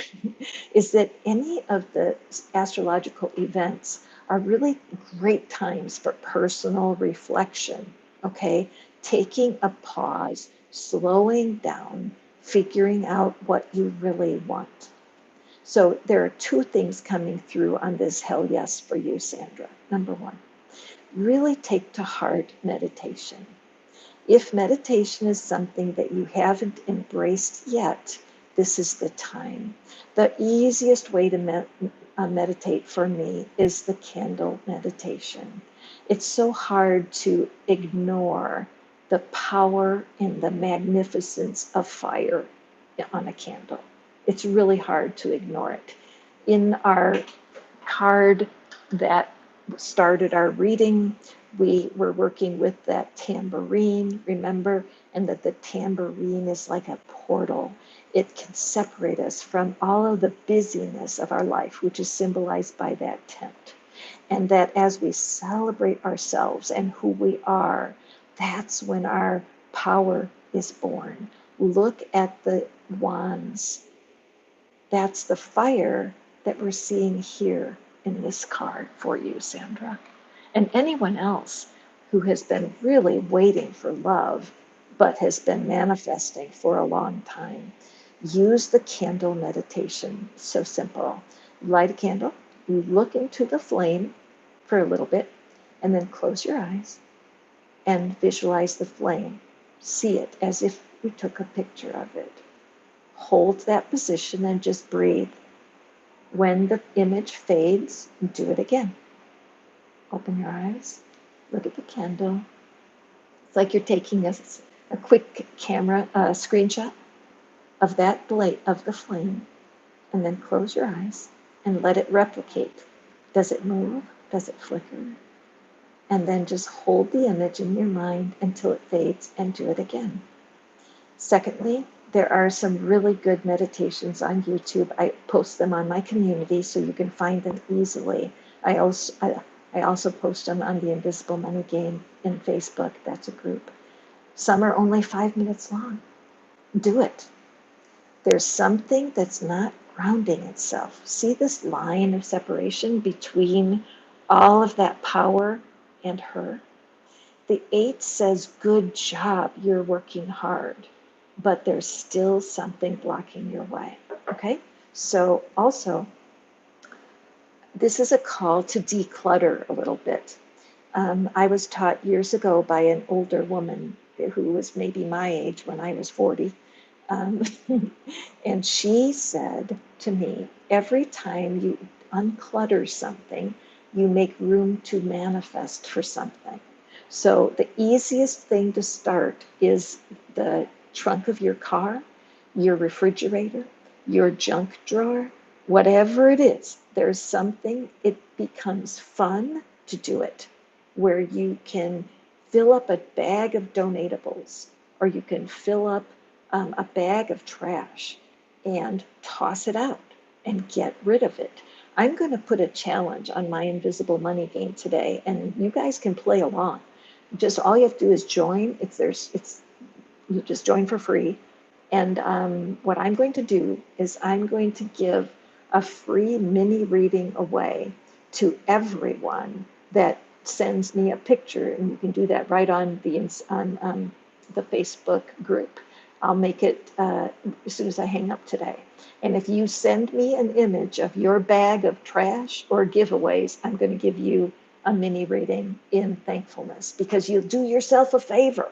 is that any of the astrological events are really great times for personal reflection, okay? Taking a pause, slowing down, figuring out what you really want. So there are two things coming through on this hell yes for you, Sandra. Number one, really take to heart meditation. If meditation is something that you haven't embraced yet, this is the time. The easiest way to meditate for me is the candle meditation. It's so hard to ignore the power and the magnificence of fire on a candle. It's really hard to ignore it. In our card that started our reading, we were working with that tambourine, remember? And that the tambourine is like a portal. It can separate us from all of the busyness of our life, which is symbolized by that tent. And that as we celebrate ourselves and who we are, that's when our power is born. Look at the wands. That's the fire that we're seeing here in this card for you, Sandra. And anyone else who has been really waiting for love, but has been manifesting for a long time, use the candle meditation. So simple. Light a candle, you look into the flame for a little bit, and then close your eyes and visualize the flame. See it as if you took a picture of it. Hold that position and just breathe. When the image fades, do it again. Open your eyes, look at the candle. It's like you're taking a quick camera screenshot of that blade of the flame, and then close your eyes and let it replicate. Does it move? Does it flicker? And then just hold the image in your mind until it fades and do it again. Secondly, there are some really good meditations on YouTube. I post them on my community so you can find them easily. I also post them on the Invisible Money Game in Facebook. That's a group. Some are only 5 minutes long. Do it. There's something that's not grounding itself. See this line of separation between all of that power and her? The 8 says, good job, you're working hard, but there's still something blocking your way, okay? So also, this is a call to declutter a little bit. I was taught years ago by an older woman who was maybe my age when I was 40. And she said to me, every time you unclutter something, you make room to manifest for something. So the easiest thing to start is the trunk of your car, your refrigerator, your junk drawer, whatever it is. There's something, it becomes fun to do it, where you can fill up a bag of donatables, or you can fill up a bag of trash and toss it out and get rid of it. I'm going to put a challenge on my Invisible Money Game today, and you guys can play along. Just all you have to do is join. You just join for free. And what I'm going to do is I'm going to give a free mini reading away to everyone that sends me a picture, and you can do that right on the Facebook group. I'll make it as soon as I hang up today. And if you send me an image of your bag of trash or giveaways, I'm going to give you a mini reading in thankfulness, because you'll do yourself a favor.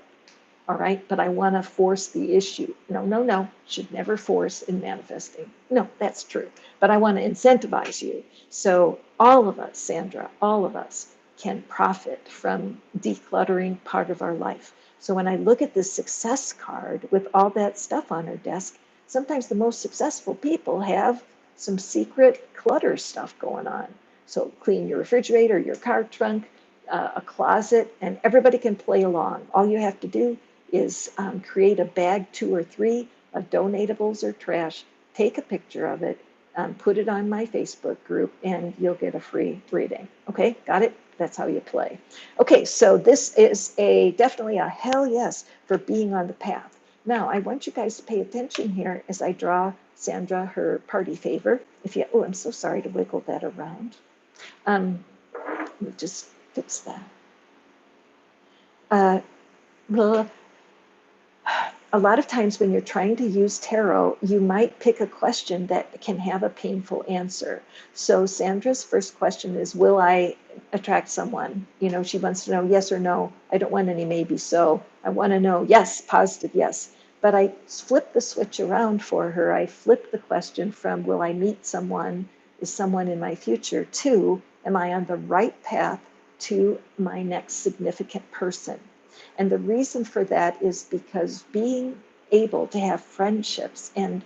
All right, but I want to force the issue. No, should never force in manifesting. No, that's true. But I want to incentivize you. So all of us, Sandra, all of us can profit from decluttering part of our life. So when I look at this success card with all that stuff on her desk, sometimes the most successful people have some secret clutter stuff going on. So clean your refrigerator, your car trunk, a closet, and everybody can play along. All you have to do is create a bag 2 or 3 of donatables or trash, take a picture of it, put it on my Facebook group, and you'll get a free reading. Okay, got it? That's how you play. Okay, so this is definitely a hell yes for being on the path. Now, I want you guys to pay attention here as I draw Sandra her party favor. Oh, I'm so sorry to wiggle that around. Let me just fix that. Well, a lot of times when you're trying to use tarot, you might pick a question that can have a painful answer. So Sandra's first question is, will I attract someone? You know, she wants to know yes or no. I don't want any maybe so. I want to know yes, positive yes. But I flipped the switch around for her. I flipped the question from, will I meet someone? Is someone in my future? To, am I on the right path to my next significant person? And the reason for that is because being able to have friendships and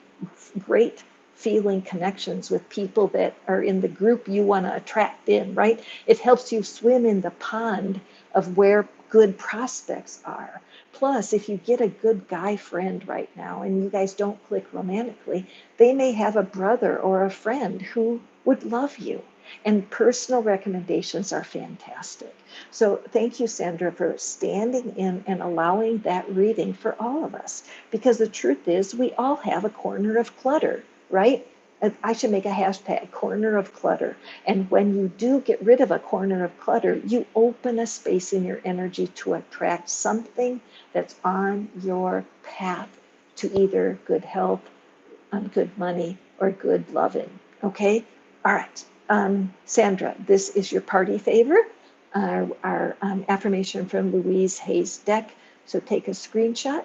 great feeling connections with people that are in the group you want to attract in, right? It helps you swim in the pond of where good prospects are. Plus, if you get a good guy friend right now and you guys don't click romantically, they may have a brother or a friend who would love you. And personal recommendations are fantastic. So thank you, Sandra, for standing in and allowing that reading for all of us. Because the truth is, we all have a corner of clutter, right? I should make a hashtag, corner of clutter. And when you do get rid of a corner of clutter, you open a space in your energy to attract something that's on your path to either good health, good money, or good loving. Okay? All right. Sandra, this is your party favor, our affirmation from Louise Hay's deck. So take a screenshot.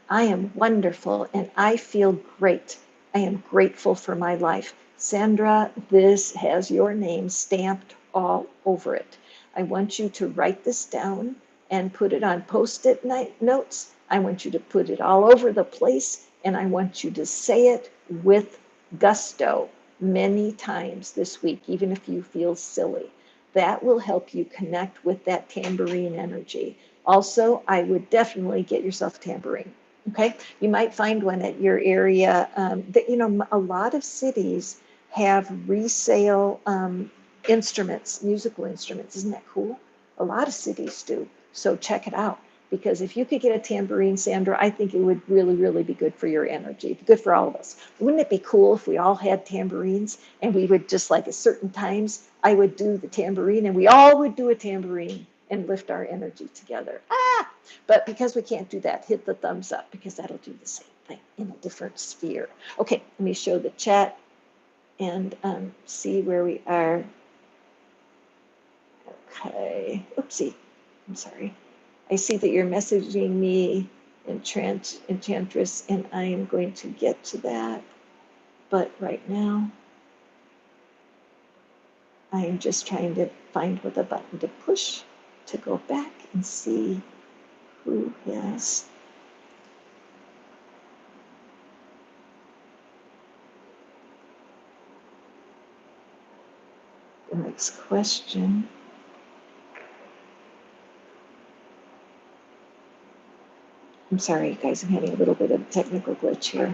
I am wonderful and I feel great. I am grateful for my life. Sandra, this has your name stamped all over it. I want you to write this down and put it on post-it notes. I want you to put it all over the place, and I want you to say it with gusto many times this week, even if you feel silly. That will help you connect with that tambourine energy. Also, I would definitely get yourself a tambourine. Okay, you might find one at your area. That, you know, a lot of cities have resale instruments, musical instruments. Isn't that cool? A lot of cities do. So check it out. Because if you could get a tambourine, Sandra, I think it would really, really be good for your energy. Good for all of us. Wouldn't it be cool if we all had tambourines and we would just, like, at certain times, I would do the tambourine and we all would do a tambourine and lift our energy together. But because we can't do that, hit the thumbs up, because that'll do the same thing in a different sphere. Okay, let me show the chat and see where we are. Okay, oopsie, I'm sorry. I see that you're messaging me, Enchantress, and I am going to get to that. But right now, I am just trying to find what the button to push to go back and see who has. The next question. I'm sorry, guys, I'm having a little bit of a technical glitch here.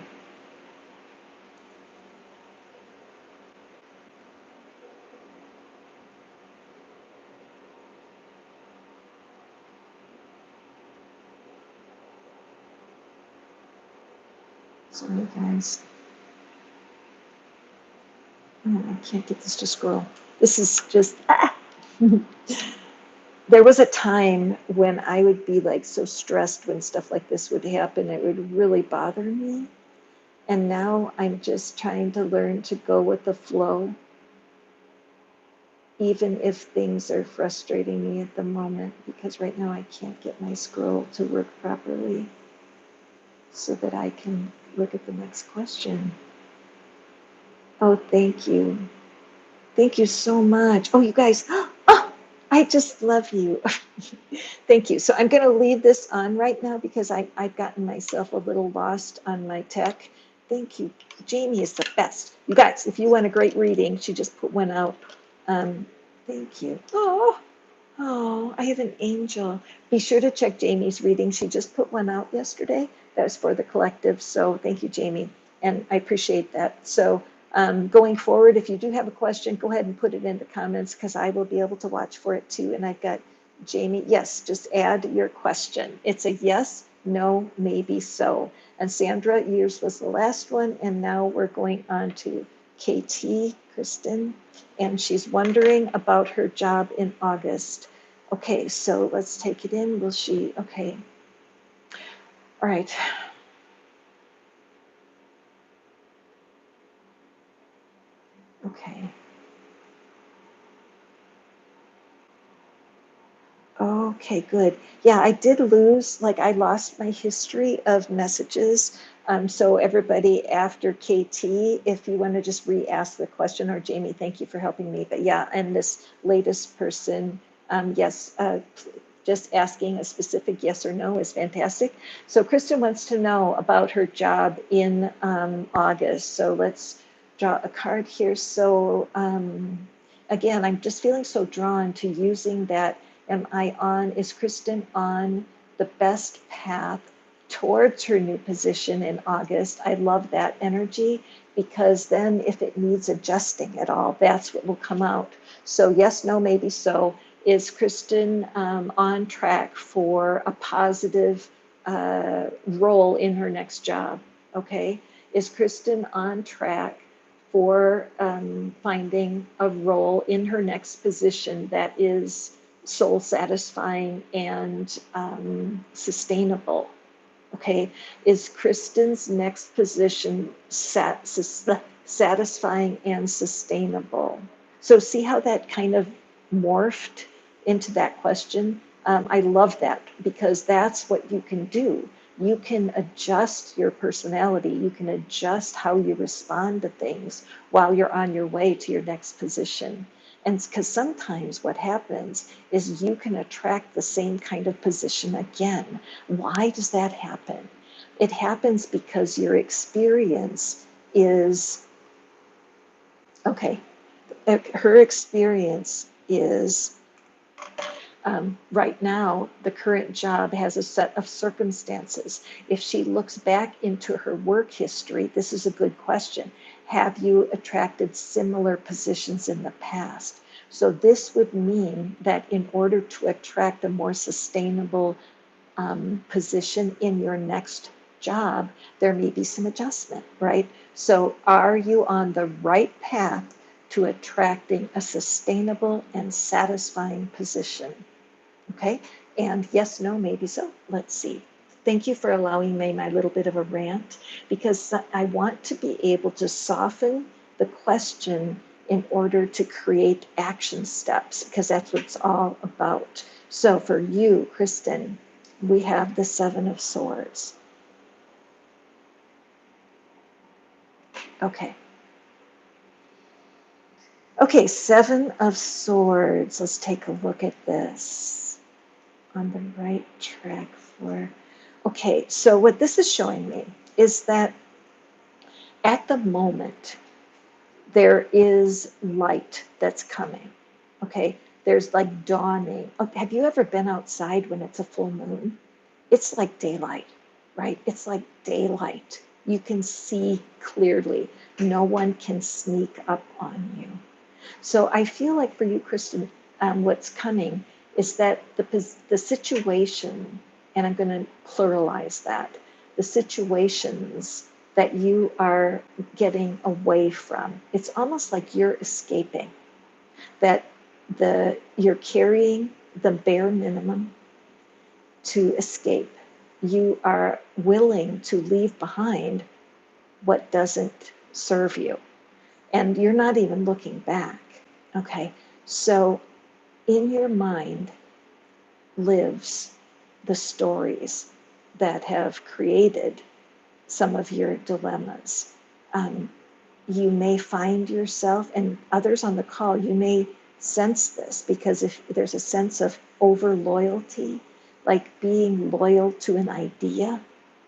Sorry, guys. Oh, I can't get this to scroll. This is just, There was a time when I would be like so stressed when stuff like this would happen. It would really bother me. And now I'm just trying to learn to go with the flow, even if things are frustrating me at the moment, because right now I can't get my scroll to work properly so that I can look at the next question. Oh, thank you. Thank you so much. Oh, you guys, oh, I just love you. Thank you. So I'm going to leave this on right now because I've gotten myself a little lost on my tech. Thank you. Jamie is the best. You guys, if you want a great reading, she just put one out. Thank you. Oh, Oh, I have an angel. Be sure to check Jamie's reading. She just put one out yesterday. That was for the collective. So thank you, Jamie. And I appreciate that. So going forward, if you do have a question, go ahead and put it in the comments because I will be able to watch for it too. And I've got Jamie. Yes, just add your question. It's a yes, no, maybe so. And Sandra, yours was the last one. And now we're going on to KT, Kristen, and she's wondering about her job in August. Okay, so let's take it in. Will she? Okay. All right. Okay. Okay, good. Yeah, I did lose, like, I lost my history of messages. So, everybody after KT, if you want to just re ask the question, or Jamie, thank you for helping me. But yeah, and this latest person, yes, just asking a specific yes or no is fantastic. So, Kristen wants to know about her job in August. So, let's draw a card here. So, again, I'm just feeling so drawn to using that. Am I on, is Kristen on the best path towards her new position in August? I love that energy because then if it needs adjusting at all, that's what will come out. So, yes, no, maybe so. Is Kristen on track for a positive role in her next job? Okay. Is Kristen on track for finding a role in her next position that is soul satisfying and sustainable? Okay, is Kristen's next position satisfying and sustainable? So see how that kind of morphed into that question? I love that because that's what you can do. You can adjust your personality. You can adjust how you respond to things while you're on your way to your next position. And because sometimes what happens is you can attract the same kind of position again. Why does that happen? It happens because your experience is, okay, her experience is right now, the current job has a set of circumstances. If she looks back into her work history, this is a good question. Have you attracted similar positions in the past? So this would mean that in order to attract a more sustainable position in your next job, there may be some adjustment, right? So are you on the right path to attracting a sustainable and satisfying position? Okay, and yes, no, maybe so. Let's see. Thank you for allowing me my little bit of a rant because I want to be able to soften the question in order to create action steps because that's what it's all about. So for you, Kristen, we have the Seven of Swords. Okay. Okay, Seven of Swords. Let's take a look at this. On the right track for. Okay, so what this is showing me is that at the moment, there is light that's coming. Okay, there's like dawning. Oh, have you ever been outside when it's a full moon? It's like daylight, right? It's like daylight. You can see clearly. No one can sneak up on you. So I feel like for you, Kristen, what's coming is that the situation, and I'm going to pluralize that, the situations that you are getting away from, it's almost like you're escaping, that you're carrying the bare minimum to escape. You are willing to leave behind what doesn't serve you. And you're not even looking back. Okay. So in your mind lives the stories that have created some of your dilemmas. Um, you may find yourself, and others on the call, you may sense this because if there's a sense of over loyalty, like being loyal to an idea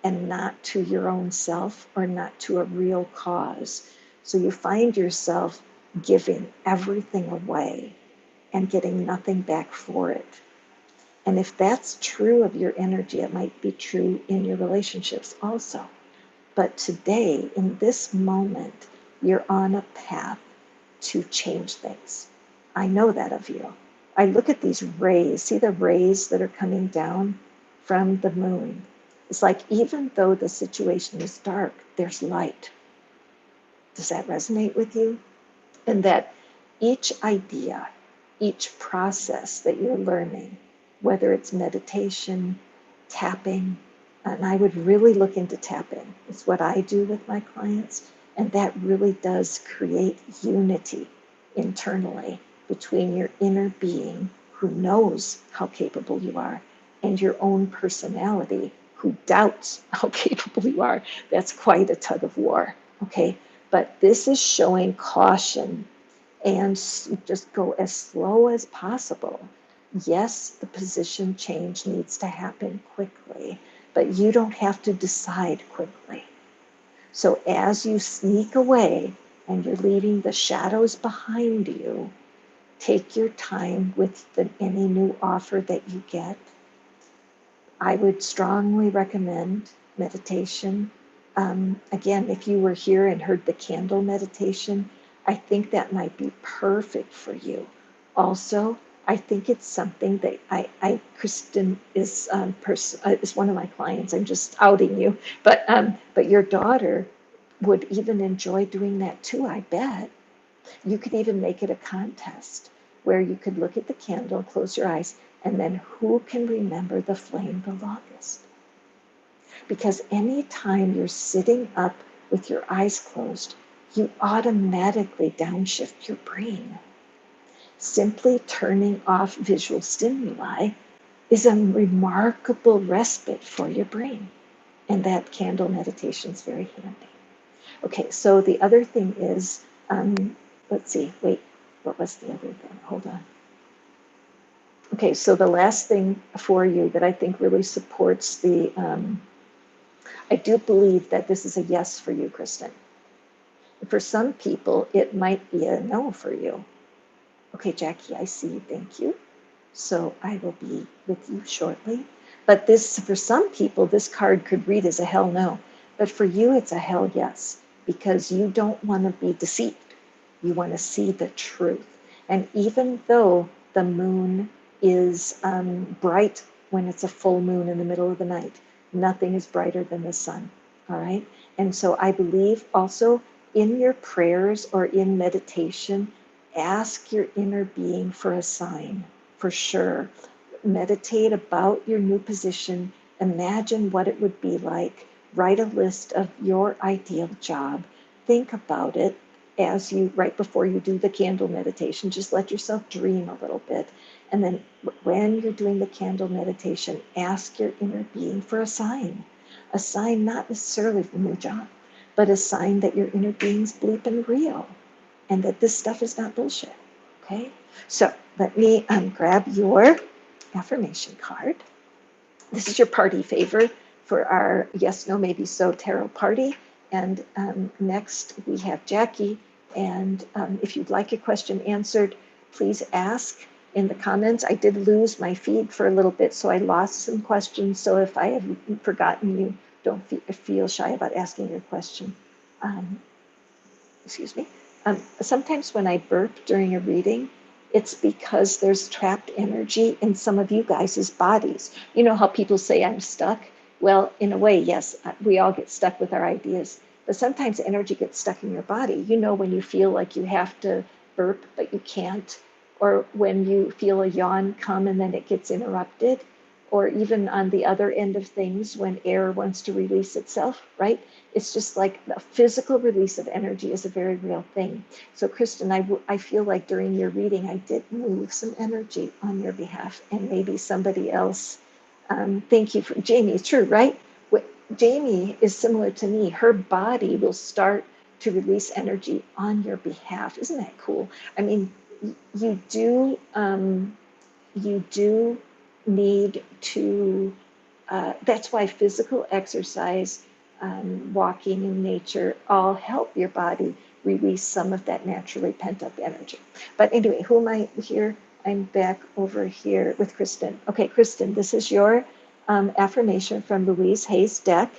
and not to your own self or not to a real cause. So you find yourself giving everything away and getting nothing back for it. And if that's true of your energy, it might be true in your relationships also. But today, in this moment, you're on a path to change things. I know that of you. I look at these rays, see the rays that are coming down from the moon. It's like even though the situation is dark, there's light. Does that resonate with you? And that each idea, each process that you're learning, whether it's meditation, tapping, and I would really look into tapping. It's what I do with my clients. And that really does create unity internally between your inner being who knows how capable you are and your own personality who doubts how capable you are. That's quite a tug of war, okay? But this is showing caution and just go as slow as possible. Yes, the position change needs to happen quickly, but you don't have to decide quickly. So as you sneak away and you're leaving the shadows behind you, take your time with any new offer that you get. I would strongly recommend meditation. Again, if you were here and heard the candle meditation, I think that might be perfect for you. Also, I think it's something that Kristen is is one of my clients. I'm just outing you, but your daughter would even enjoy doing that too. I bet you could even make it a contest where you could look at the candle, close your eyes, and then who can remember the flame the longest? Because anytime you're sitting up with your eyes closed, you automatically downshift your brain. Simply turning off visual stimuli is a remarkable respite for your brain. And that candle meditation is very handy. Okay, so the other thing is, let's see, wait, what was the other thing? Hold on. Okay, so the last thing for you that I think really supports I do believe that this is a yes for you, Kristen. For some people, it might be a no for you. Okay, Jackie, I see you, thank you. So I will be with you shortly. But this, for some people, this card could read as a hell no. But for you, it's a hell yes, because you don't want to be deceived. You want to see the truth. And even though the moon is bright when it's a full moon in the middle of the night, nothing is brighter than the sun. All right. And so I believe also in your prayers or in meditation, ask your inner being for a sign, for sure. Meditate about your new position. Imagine what it would be like. Write a list of your ideal job. Think about it as you, right before you do the candle meditation, just let yourself dream a little bit. And then when you're doing the candle meditation, ask your inner being for a sign not necessarily from your job, but a sign that your inner being's bleeping real and that this stuff is not bullshit. Okay? So let me grab your affirmation card. This is your party favor for our yes, no, maybe so tarot party. And next we have Jackie. And if you'd like a question answered, please ask in the comments. I did lose my feed for a little bit, so I lost some questions. So if I have forgotten you, don't feel shy about asking your question. Excuse me. Sometimes when I burp during a reading, it's because there's trapped energy in some of you guys' bodies. You know how people say I'm stuck? Well, in a way, yes, we all get stuck with our ideas, but sometimes energy gets stuck in your body. You know, when you feel like you have to burp, but you can't, or when you feel a yawn come and then it gets interrupted, or even on the other end of things when air wants to release itself, right? It's just like the physical release of energy is a very real thing. So Kristen, I feel like during your reading, I did move some energy on your behalf and maybe somebody else. Thank you for Jamie, it's true, right? Jamie is similar to me. Her body will start to release energy on your behalf. Isn't that cool? I mean, you do need to, that's why physical exercise, walking in nature, all help your body release some of that naturally pent up energy. But anyway, who am I here? I'm back over here with Kristen. Okay, Kristen, this is your affirmation from Louise Hay's deck,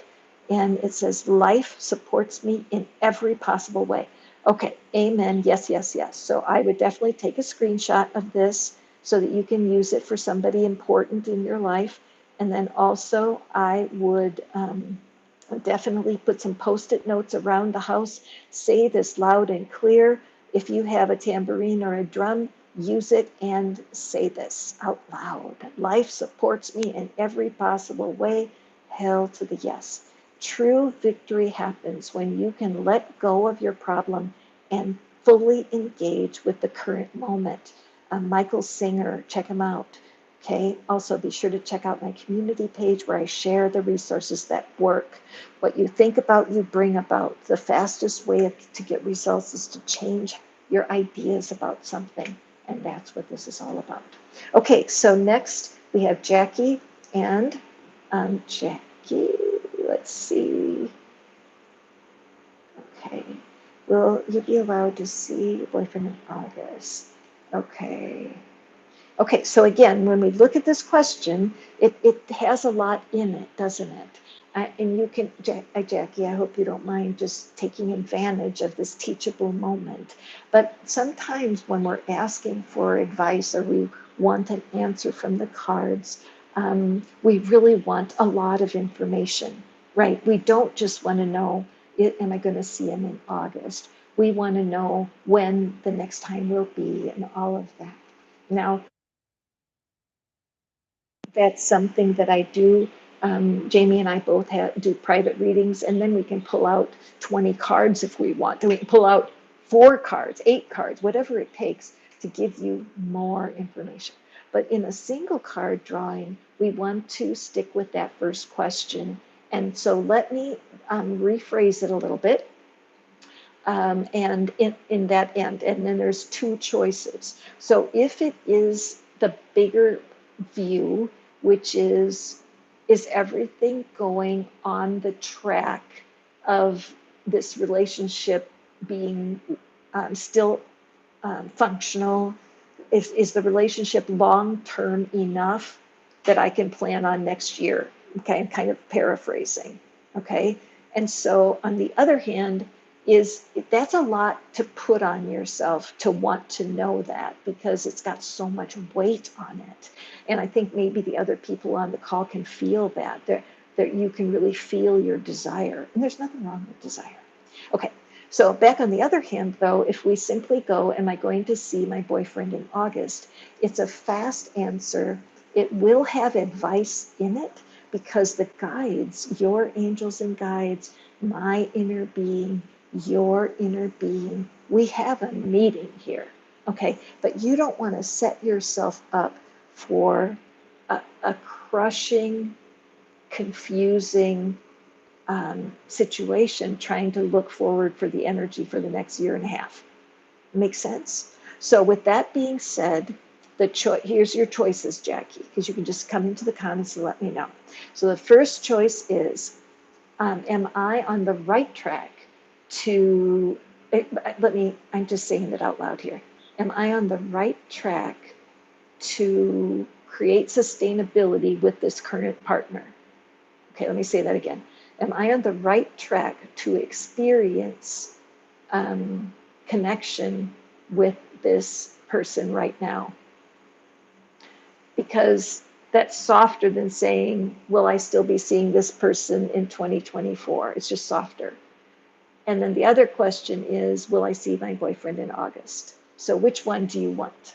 and it says, life supports me in every possible way. Okay, amen, yes, yes, yes. So I would definitely take a screenshot of this so that you can use it for somebody important in your life. And then also I would definitely put some post-it notes around the house. Say this loud and clear. If you have a tambourine or a drum, use it and say this out loud. Life supports me in every possible way. Hell to the yes. True victory happens when you can let go of your problem and fully engage with the current moment. Michael Singer, check him out. Okay, also be sure to check out my community page where I share the resources that work. What you think about, you bring about. The fastest way to get results is to change your ideas about something. And that's what this is all about. Okay, so next we have Jackie. And Jackie, let's see. Okay, will you be allowed to see your boyfriend in August? Okay. Okay, so again, when we look at this question, it has a lot in it, doesn't it? And you can, Jackie, I hope you don't mind just taking advantage of this teachable moment. But sometimes when we're asking for advice or we want an answer from the cards, we really want a lot of information, right? We don't just want to know, am I going to see him in August? We want to know when the next time will be and all of that. Now, that's something that I do. Jamie and I both do private readings, and then we can pull out 20 cards if we want. We can pull out 4 cards, 8 cards, whatever it takes to give you more information. But in a single card drawing, we want to stick with that first question. And so let me rephrase it a little bit. And in that end, and then there's 2 choices. So if it is the bigger view, which is everything going on the track of this relationship being still functional? Is the relationship long-term enough that I can plan on next year? Okay, I'm kind of paraphrasing. Okay, and so on the other hand, that's a lot to put on yourself to want to know that, because it's got so much weight on it. And I think maybe the other people on the call can feel that you can really feel your desire, and there's nothing wrong with desire. Okay, so back on the other hand, though, if we simply go, am I going to see my boyfriend in August? It's a fast answer. It will have advice in it, because the guides, your angels and guides, my inner being, your inner being, we have a meeting here. Okay, but you don't want to set yourself up for a crushing, confusing situation trying to look forward for the energy for the next year and a half. Makes sense? So with that being said, here's your choices, Jackie, because you can just come into the comments and let me know. So the first choice is, am I on the right track to, I'm just saying it out loud here. Am I on the right track to create sustainability with this current partner? Okay, let me say that again. Am I on the right track to experience connection with this person right now? Because that's softer than saying, will I still be seeing this person in 2024? It's just softer. And then the other question is, will I see my boyfriend in August? So which one do you want?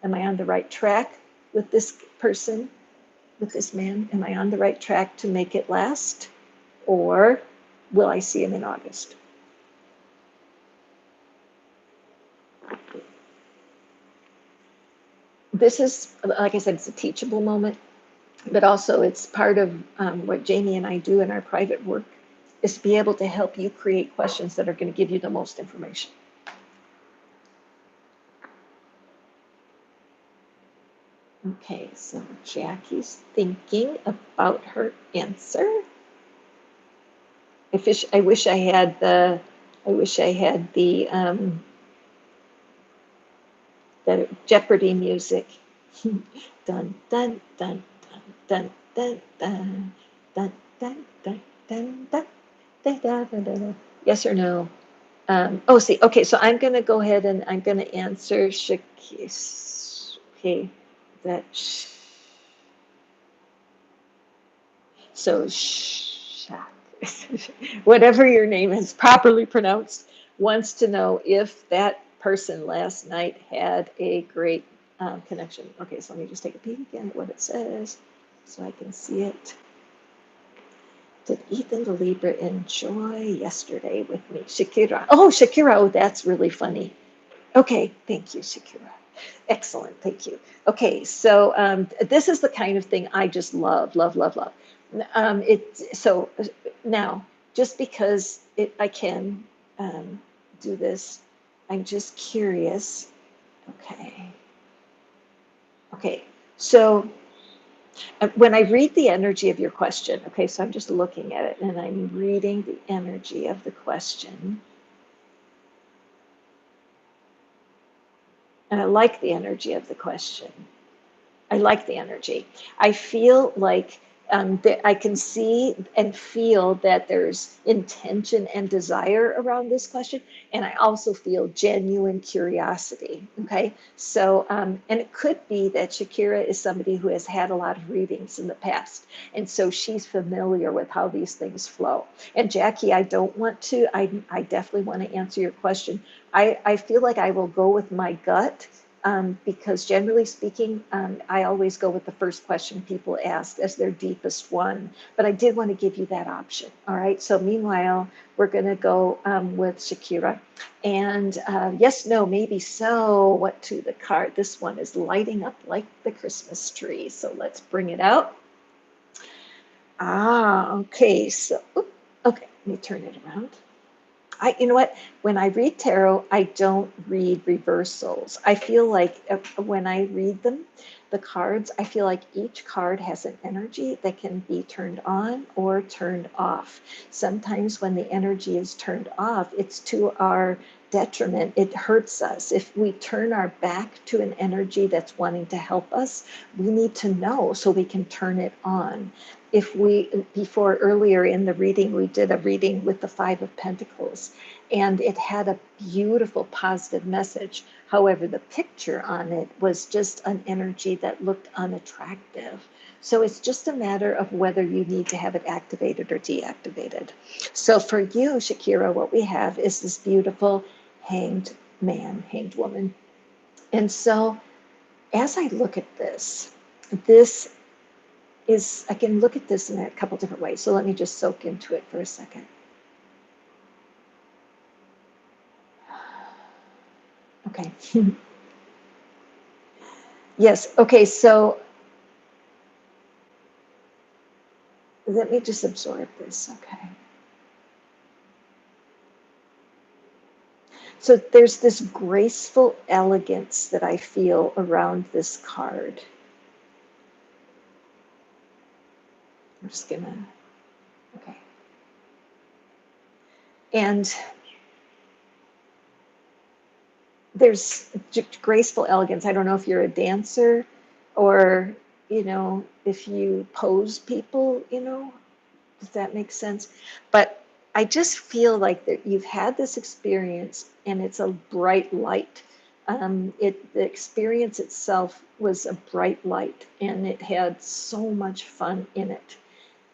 Am I on the right track with this person, with this man? Am I on the right track to make it last? Or will I see him in August? This is, like I said, it's a teachable moment, but also it's part of what Jamie and I do in our private work, is to be able to help you create questions that are going to give you the most information. Okay, so Jackie's thinking about her answer. I wish I had the that Jeopardy music. Dun dun dun dun dun dun dun dun dun dun dun dun dun dun dun. Yes or no? Oh, see. Okay, so I'm going to go ahead and I'm going to answer Shakis. Okay, that. So, Shaq, whatever your name is properly pronounced, wants to know if that person last night had a great connection. Okay, so let me just take a peek again at what it says so I can see it. Did Ethan the Libra enjoy yesterday with me? Shakira. Oh, Shakira. Oh, that's really funny. Okay, thank you, Shakira. Excellent, thank you. Okay, so this is the kind of thing I just love, love, love, love. So now, just because I can do this, I'm just curious. Okay, okay. So when I read the energy of your question, okay, so I'm just looking at it and I'm reading the energy of the question. And I like the energy of the question. I like the energy. I feel like that I can see and feel that there's intention and desire around this question. And I also feel genuine curiosity. Okay. So, and it could be that Shakira is somebody who has had a lot of readings in the past. And so she's familiar with how these things flow. And Jackie, I don't want to, I definitely want to answer your question. I feel like I will go with my gut because generally speaking, I always go with the first question people ask as their deepest one. But I did want to give you that option. All right. So meanwhile, we're going to go with Shakira. And yes, no, maybe so. What to the card? This one is lighting up like the Christmas tree. So let's bring it out. Ah, okay. So, okay, let me turn it around. You know what? When I read tarot, I don't read reversals. I feel like when I read them, the cards, I feel like each card has an energy that can be turned on or turned off. Sometimes when the energy is turned off, it's to our detriment. It hurts us. If we turn our back to an energy that's wanting to help us, we need to know so we can turn it on. If we, before earlier in the reading, we did a reading with the Five of Pentacles, and it had a beautiful positive message. However, the picture on it was just an energy that looked unattractive. So it's just a matter of whether you need to have it activated or deactivated. So for you, Shakira, what we have is this beautiful hanged man, hanged woman. And so as I look at this is, I can look at this in a couple different ways. So let me just soak into it for a second. Okay. Yes. Okay. So let me just absorb this. Okay. So there's this graceful elegance that I feel around this card. I'm just gonna, okay. And there's graceful elegance. I don't know if you're a dancer or, if you pose people, does that make sense? But I just feel like that you've had this experience and it's a bright light. The experience itself was a bright light and it had so much fun in it.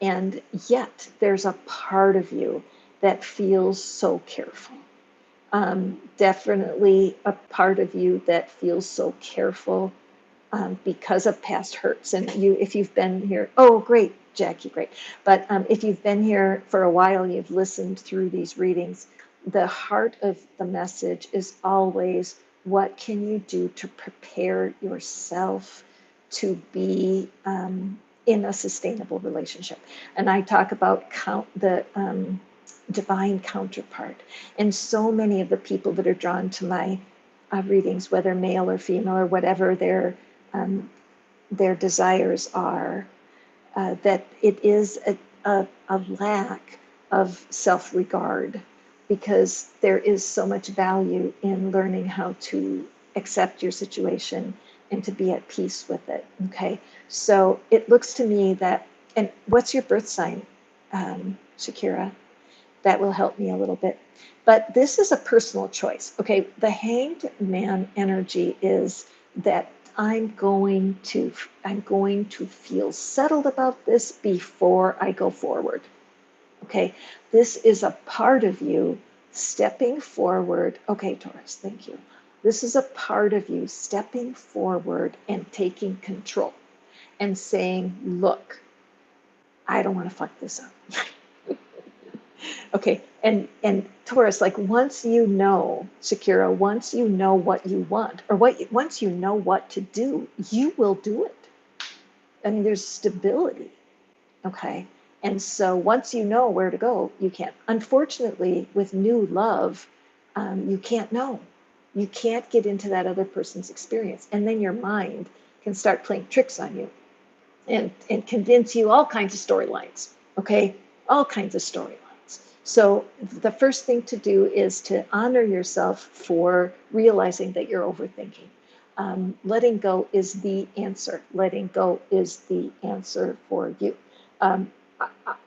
And yet there's a part of you that feels so careful. Definitely a part of you that feels so careful because of past hurts. And if you've been here, oh, great, Jackie, great. But if you've been here for a while, you've listened through these readings, the heart of the message is always, what can you do to prepare yourself to be in a sustainable relationship? And I talk about the divine counterpart. And so many of the people that are drawn to my readings, whether male or female or whatever their desires are, that it is a lack of self-regard, because there is so much value in learning how to accept your situation and to be at peace with it. Okay. So it looks to me that, and what's your birth sign, Shakira? That will help me a little bit. But this is a personal choice. Okay. The hanged man energy is that I'm going to feel settled about this before I go forward. Okay. This is a part of you stepping forward. Okay, Taurus, thank you. This is a part of you stepping forward and taking control and saying, look, I don't want to fuck this up. Okay, and Taurus, like once you know, Shakira, once you know what you want, or once you know what to do, you will do it. I mean, there's stability. Okay, and so once you know where to go, you can't. Unfortunately, with new love, you can't know. You can't get into that other person's experience, and then your mind can start playing tricks on you and convince you all kinds of storylines. Okay, all kinds of storylines. So the first thing to do is to honor yourself for realizing that you're overthinking. Letting go is the answer. Letting go is the answer for you. Um,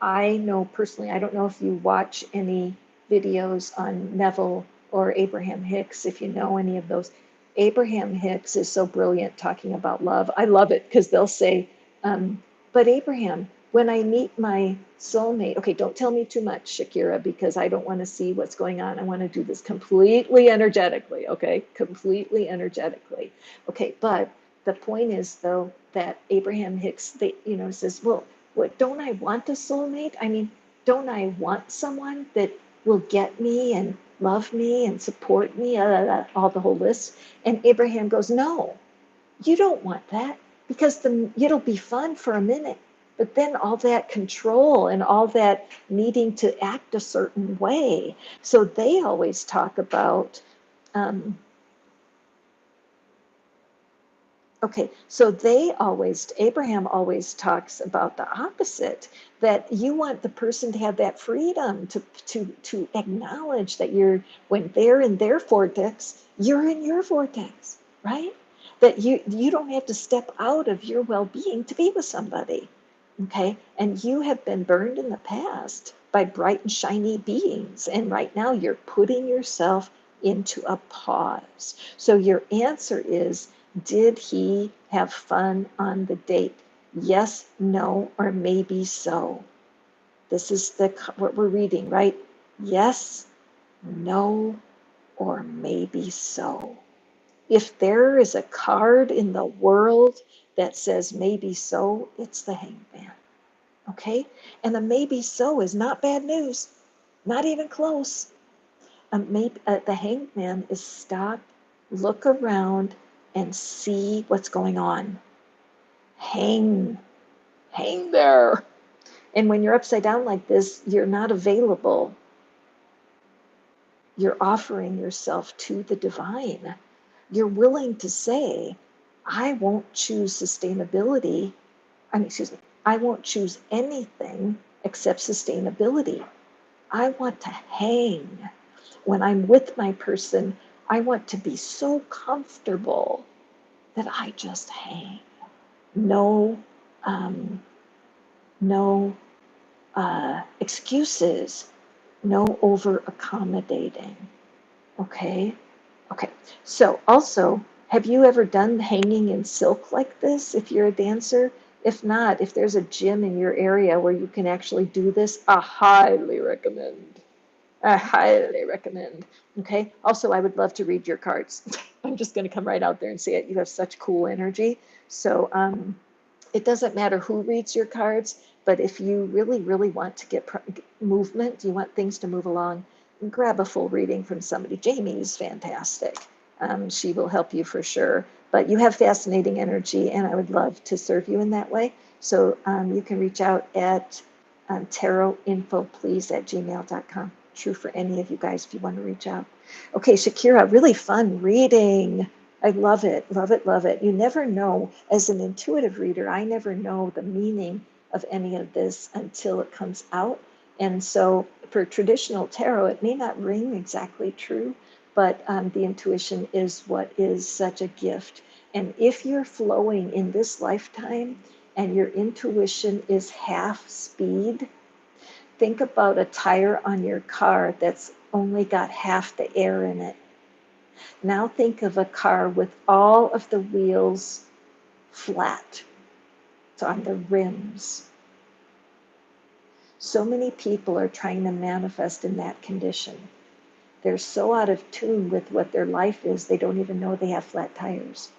I know personally, I don't know if you watch any videos on Neville or Abraham Hicks, if you know any of those. Abraham Hicks is so brilliant talking about love. I love it because they'll say, but Abraham, when I meet my soulmate, okay, don't tell me too much, Shakira, because I don't want to see what's going on. I want to do this completely energetically, okay? Completely energetically. Okay, but the point is, though, that Abraham Hicks, says, well, what, don't I want a soulmate? I mean, don't I want someone that will get me and love me and support me, all the whole list? And Abraham goes, no, you don't want that because it'll be fun for a minute. But then all that control and all that needing to act a certain way. So they always talk about, okay, so Abraham always talks about the opposite, that you want the person to have that freedom to acknowledge that when they're in their vortex, you're in your vortex, right? That you don't have to step out of your well-being to be with somebody, okay? And you have been burned in the past by bright and shiny beings, and right now you're putting yourself into a pause. So your answer is, did he have fun on the date? Yes, no, or maybe so. This is what we're reading, right? Yes, no, or maybe so. If there is a card in the world that says maybe so, it's the Hanged Man. Okay? And the maybe so is not bad news, not even close. The Hanged Man is stop, look around, and see what's going on. Hang there. And when you're upside down like this, you're not available. You're offering yourself to the divine. You're willing to say, I won't choose sustainability. I won't choose anything except sustainability. I want to hang. When I'm with my person, I want to be so comfortable that I just hang. No, no excuses, no over accommodating. Okay. Okay. So also, have you ever done hanging in silk like this if you're a dancer? If not, if there's a gym in your area where you can actually do this, I highly recommend. I highly recommend. Okay. Also, I would love to read your cards. I'm just going to come right out there and say it. You have such cool energy. So, it doesn't matter who reads your cards, but if you really, really want to get movement, you want things to move along, grab a full reading from somebody. Jamie is fantastic. She will help you for sure. But you have fascinating energy, and I would love to serve you in that way. So you can reach out at tarotinfoplease@gmail.com. True for any of you guys if you want to reach out. Okay, Shakira, really fun reading. I love it, love it, love it. You never know, as an intuitive reader, I never know the meaning of any of this until it comes out. And so for traditional tarot, it may not ring exactly true, but the intuition is what is such a gift. And if you're flowing in this lifetime and your intuition is half speed, think about a tire on your car that's only got half the air in it. Now think of a car with all of the wheels flat. It's on the rims. So many people are trying to manifest in that condition. They're so out of tune with what their life is, they don't even know they have flat tires.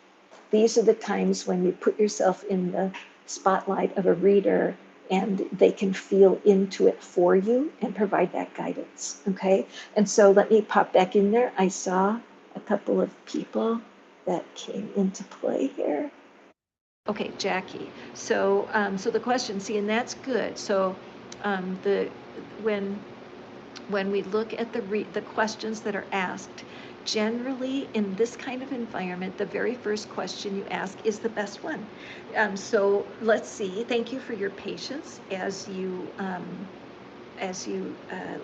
These are the times when you put yourself in the spotlight of a reader and they can feel into it for you and provide that guidance. Okay. And so let me pop back in there. I saw a couple of people that came into play here. Okay, Jackie. So the question, see, and that's good. So the when we look at the questions that are asked, generally in this kind of environment, the very first question you ask is the best one. So let's see. Thank you for your patience as you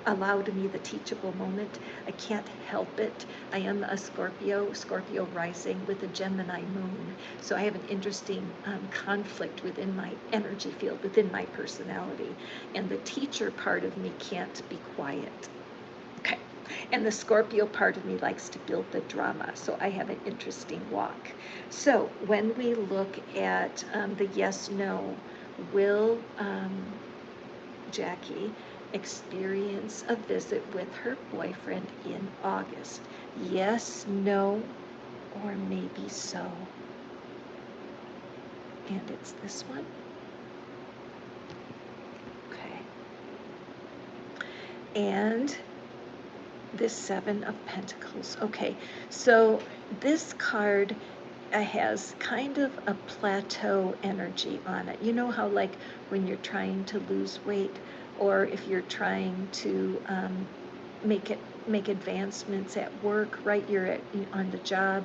allowed me the teachable moment. I can't help it. I am a Scorpio rising with a Gemini moon. So I have an interesting conflict within my energy field, within my personality. And the teacher part of me can't be quiet. Okay. And the Scorpio part of me likes to build the drama. So I have an interesting walk. So when we look at the yes, no, will Jackie experience a visit with her boyfriend in August? Yes, no, or maybe so. And it's this one. Okay. And this Seven of Pentacles. Okay, so this card has kind of a plateau energy on it. You know how, like, when you're trying to lose weight, or if you're trying to make advancements at work, right? You're on the job,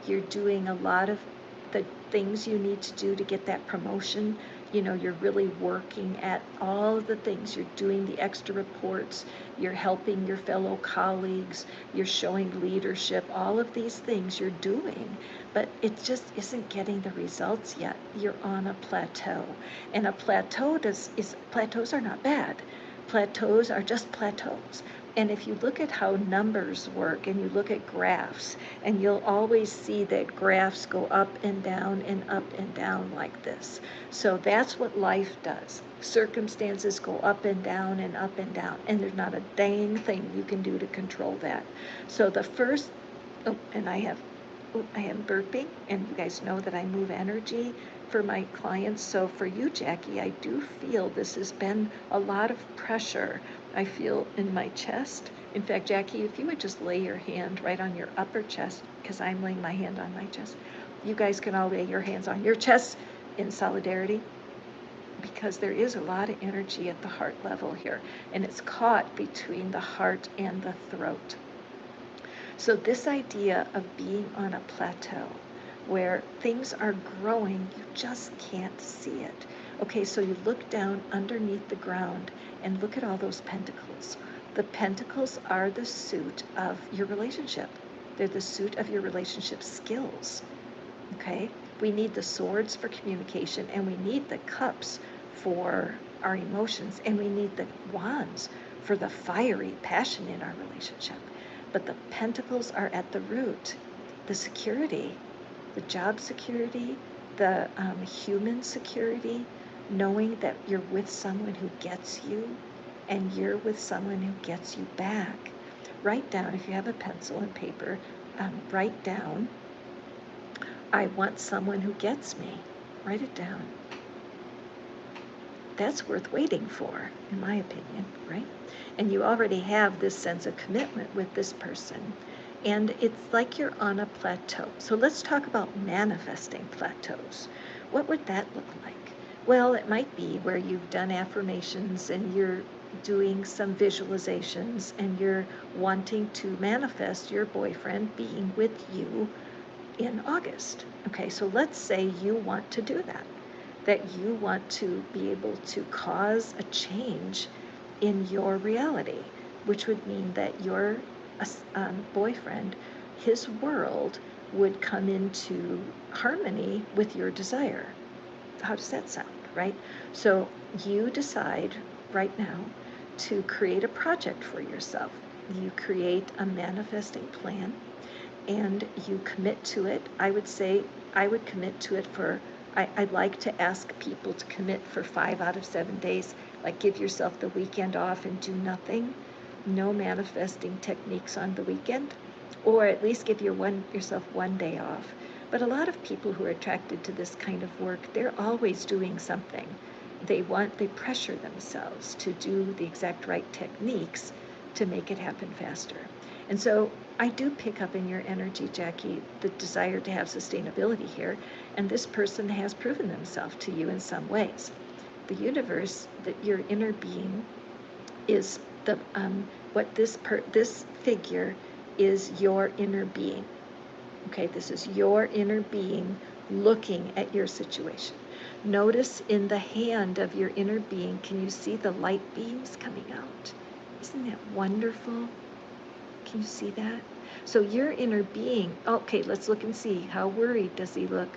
you're doing a lot of the things you need to do to get that promotion. You know, you're really working at all the things. You're doing the extra reports, you're helping your fellow colleagues, you're showing leadership, all of these things you're doing, but it just isn't getting the results yet. You're on a plateau. And a plateau plateaus are not bad. Plateaus are just plateaus. And if you look at how numbers work and you look at graphs, and you'll always see that graphs go up and down like this. So that's what life does. Circumstances go up and down, and there's not a dang thing you can do to control that. So the first, and I am burping, and you guys know that I move energy for my clients. So for you, Jackie, I do feel this has been a lot of pressure. I feel in my chest. In fact, Jackie, if you would just lay your hand right on your upper chest, because I'm laying my hand on my chest. You guys can all lay your hands on your chest in solidarity, because there is a lot of energy at the heart level here, and it's caught between the heart and the throat. So this idea of being on a plateau where things are growing, you just can't see it. Okay, so you look down underneath the ground and look at all those pentacles. The pentacles are the suit of your relationship. They're the suit of your relationship skills. Okay, we need the swords for communication, and we need the cups for our emotions, and we need the wands for the fiery passion in our relationship. But the pentacles are at the root, the security, the job security, the human security, knowing that you're with someone who gets you and you're with someone who gets you back. Write down, if you have a pencil and paper, write down, I want someone who gets me. Write it down. That's worth waiting for, in my opinion, right? And you already have this sense of commitment with this person. And it's like you're on a plateau. So let's talk about manifesting plateaus. What would that look like? Well, it might be where you've done affirmations and you're doing some visualizations and you're wanting to manifest your boyfriend being with you in August. Okay, so let's say you want to do that you want to be able to cause a change in your reality, which would mean that you're boyfriend, his world would come into harmony with your desire. How does that sound, right? So you decide right now to create a project for yourself. You create a manifesting plan and you commit to it. I would say I would commit to it for, I'd like to ask people to commit for 5 out of 7 days. Like give yourself the weekend off and do nothing. No manifesting techniques on the weekend, or at least give yourself 1 day off. But a lot of people who are attracted to this kind of work, they're always doing something. They pressure themselves to do the exact right techniques to make it happen faster. And so I do pick up in your energy, Jackie, the desire to have sustainability here. And this person has proven themselves to you in some ways. The universe, that your inner being, is the what this figure is your inner being. Okay, this is your inner being looking at your situation. Notice in the hand of your inner being, can you see the light beams coming out? Isn't that wonderful? Can you see that? So your inner being, okay, let's look and see. How worried does he look?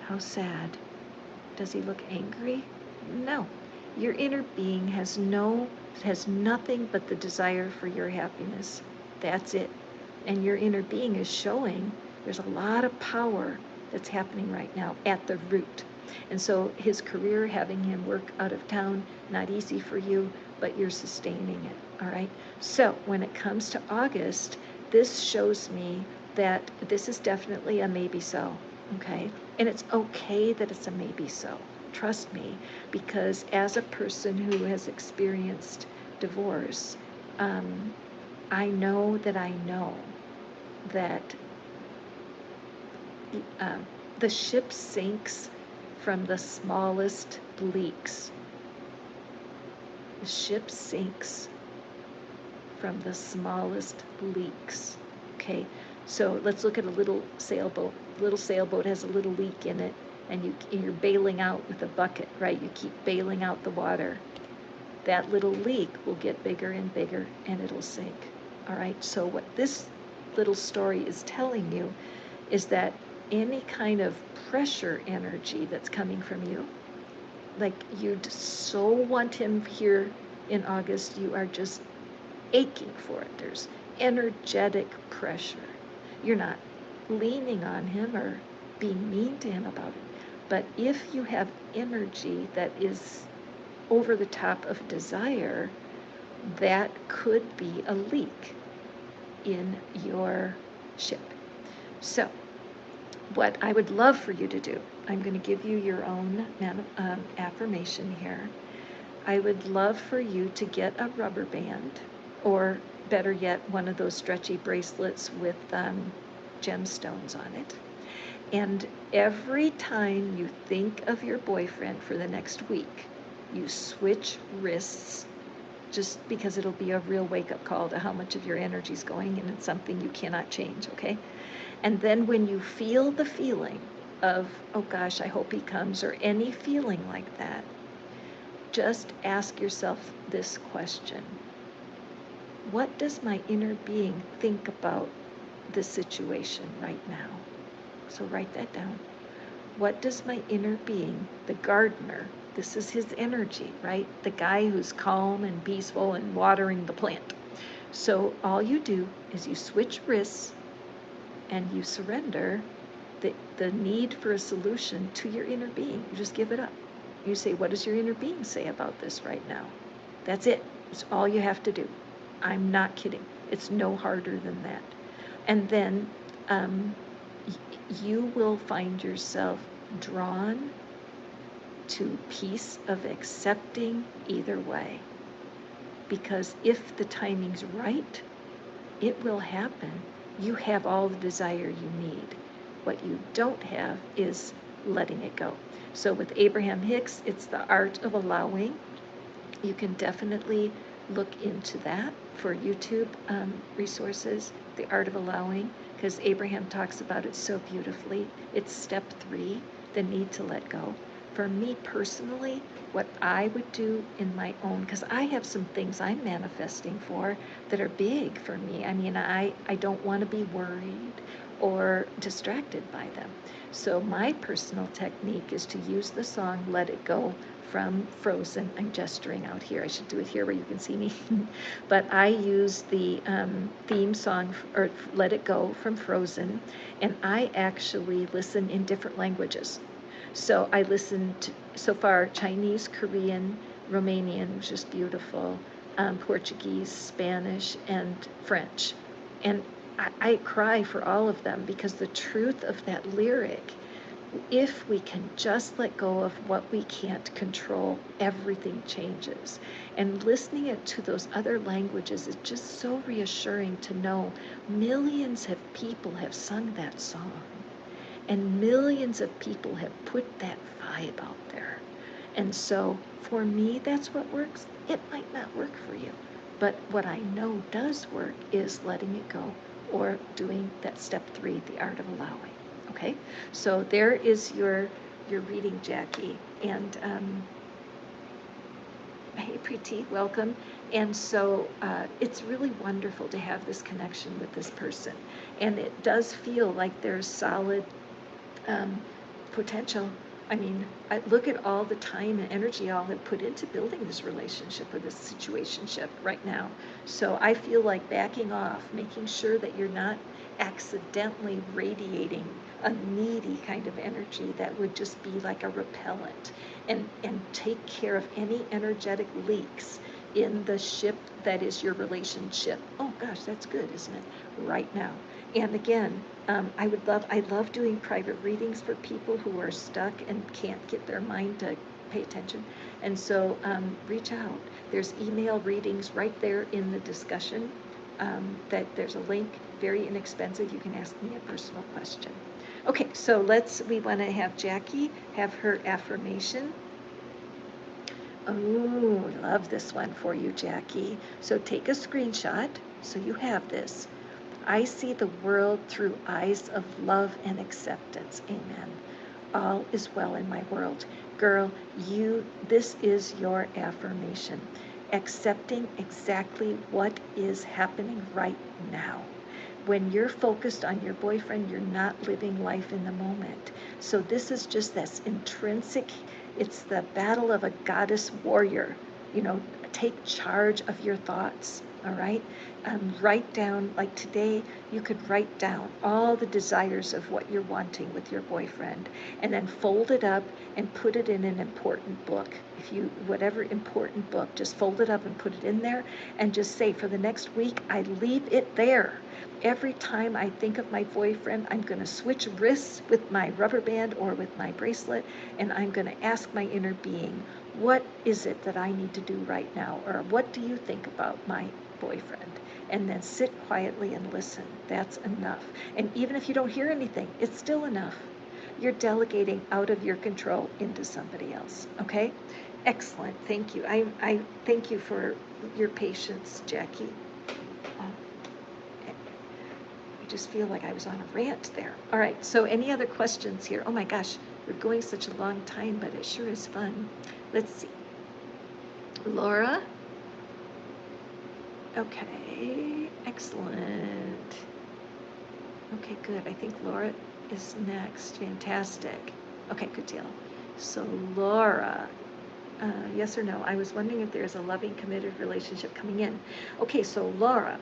How sad? Does he look angry? No. Your inner being has nothing but the desire for your happiness. That's it. And your inner being is showing there's a lot of power that's happening right now at the root. And so his career, having him work out of town, not easy for you, but you're sustaining it, all right? So when it comes to August, this shows me that this is definitely a maybe so, okay? And it's okay that it's a maybe so. Trust me, because as a person who has experienced divorce, I know that the ship sinks from the smallest leaks. The ship sinks from the smallest leaks. Okay, so let's look at a little sailboat. Little sailboat has a little leak in it, and you're bailing out with a bucket, right? You keep bailing out the water. That little leak will get bigger and bigger, and it'll sink. All right, so what this little story is telling you is that any kind of pressure energy that's coming from you, like you so want him here in August, you are just aching for it. There's energetic pressure. You're not leaning on him or being mean to him about it. But if you have energy that is over the top of desire, that could be a leak in your ship. So what I would love for you to do, I'm going to give you your own affirmation here. I would love for you to get a rubber band, or better yet, one of those stretchy bracelets with gemstones on it. And every time you think of your boyfriend for the next week, you switch wrists, just because it'll be a real wake-up call to how much of your energy is going, and it's something you cannot change, okay? And then when you feel the feeling of, oh gosh, I hope he comes, or any feeling like that, just ask yourself this question. What does my inner being think about this situation right now? So write that down. What does my inner being, the gardener, this is his energy, right? The guy who's calm and peaceful and watering the plant. So all you do is you switch wrists and you surrender the need for a solution to your inner being. You just give it up. You say, what does your inner being say about this right now? That's it. It's all you have to do. I'm not kidding. It's no harder than that. And then you will find yourself drawn to peace of accepting either way. Because if the timing's right, it will happen. You have all the desire you need. What you don't have is letting it go. So with Abraham Hicks, it's the art of allowing. You can definitely look into that for YouTube resources, the art of allowing, because Abraham talks about it so beautifully. It's step 3, the need to let go. for me personally, what I would do in my own, because I have some things I'm manifesting for that are big for me. I mean, I don't want to be worried or distracted by them. So my personal technique is to use the song Let It Go from Frozen. I'm gesturing out here. I should do it here where you can see me. But I use the theme song, or Let It Go from Frozen, and I actually listen in different languages. So I listened to, so far, Chinese, Korean, Romanian, which is beautiful, Portuguese, Spanish, and French. And I cry for all of them because the truth of that lyric, if we can just let go of what we can't control, everything changes. And listening it to those other languages is just so reassuring to know millions of people have sung that song. And millions of people have put that vibe out there. And so for me, that's what works. It might not work for you. But what I know does work is letting it go, or doing that step 3, the art of allowing. Okay? So there is your reading, Jackie. And hey, Preeti, welcome. And so it's really wonderful to have this connection with this person. And it does feel like there's solid potential. I mean, look at all the time and energy y'all have put into building this relationship or this situationship right now. So I feel like backing off, making sure that you're not accidentally radiating a needy kind of energy that would just be like a repellent, and take care of any energetic leaks in the ship that is your relationship. Oh gosh, that's good, isn't it? Right now. And again, I love doing private readings for people who are stuck and can't get their mind to pay attention. And so reach out. There's email readings right there in the discussion. That there's a link, very inexpensive. You can ask me a personal question. Okay, so we want to have Jackie have her affirmation. Oh, love this one for you, Jackie. So take a screenshot so you have this. I see the world through eyes of love and acceptance. Amen. All is well in my world. Girl, this is your affirmation. Accepting exactly what is happening right now. When you're focused on your boyfriend, you're not living life in the moment. So this is just this intrinsic, it's the battle of a goddess warrior. Take charge of your thoughts, all right? Write down, like today, you could write down all the desires of what you're wanting with your boyfriend, and then fold it up and put it in an important book. Whatever important book, just fold it up and put it in there, and just say, for the next week, I leave it there. Every time I think of my boyfriend, I'm going to switch wrists with my rubber band or with my bracelet, and I'm going to ask my inner being, what is it that I need to do right now? Or what do you think about my boyfriend? And then sit quietly and listen. That's enough. And even if you don't hear anything, it's still enough. You're delegating out of your control into somebody else. Okay? Excellent. Thank you. I thank you for your patience, Jackie. I just feel like I was on a rant there. All right. So any other questions here? Oh my gosh, we're going such a long time, but it sure is fun. Let's see. Laura? Okay, excellent. Okay, good. I think Laura is next. Fantastic. Okay, good deal. So Laura, yes or no? I was wondering if there's a loving, committed relationship coming in. Okay, so Laura.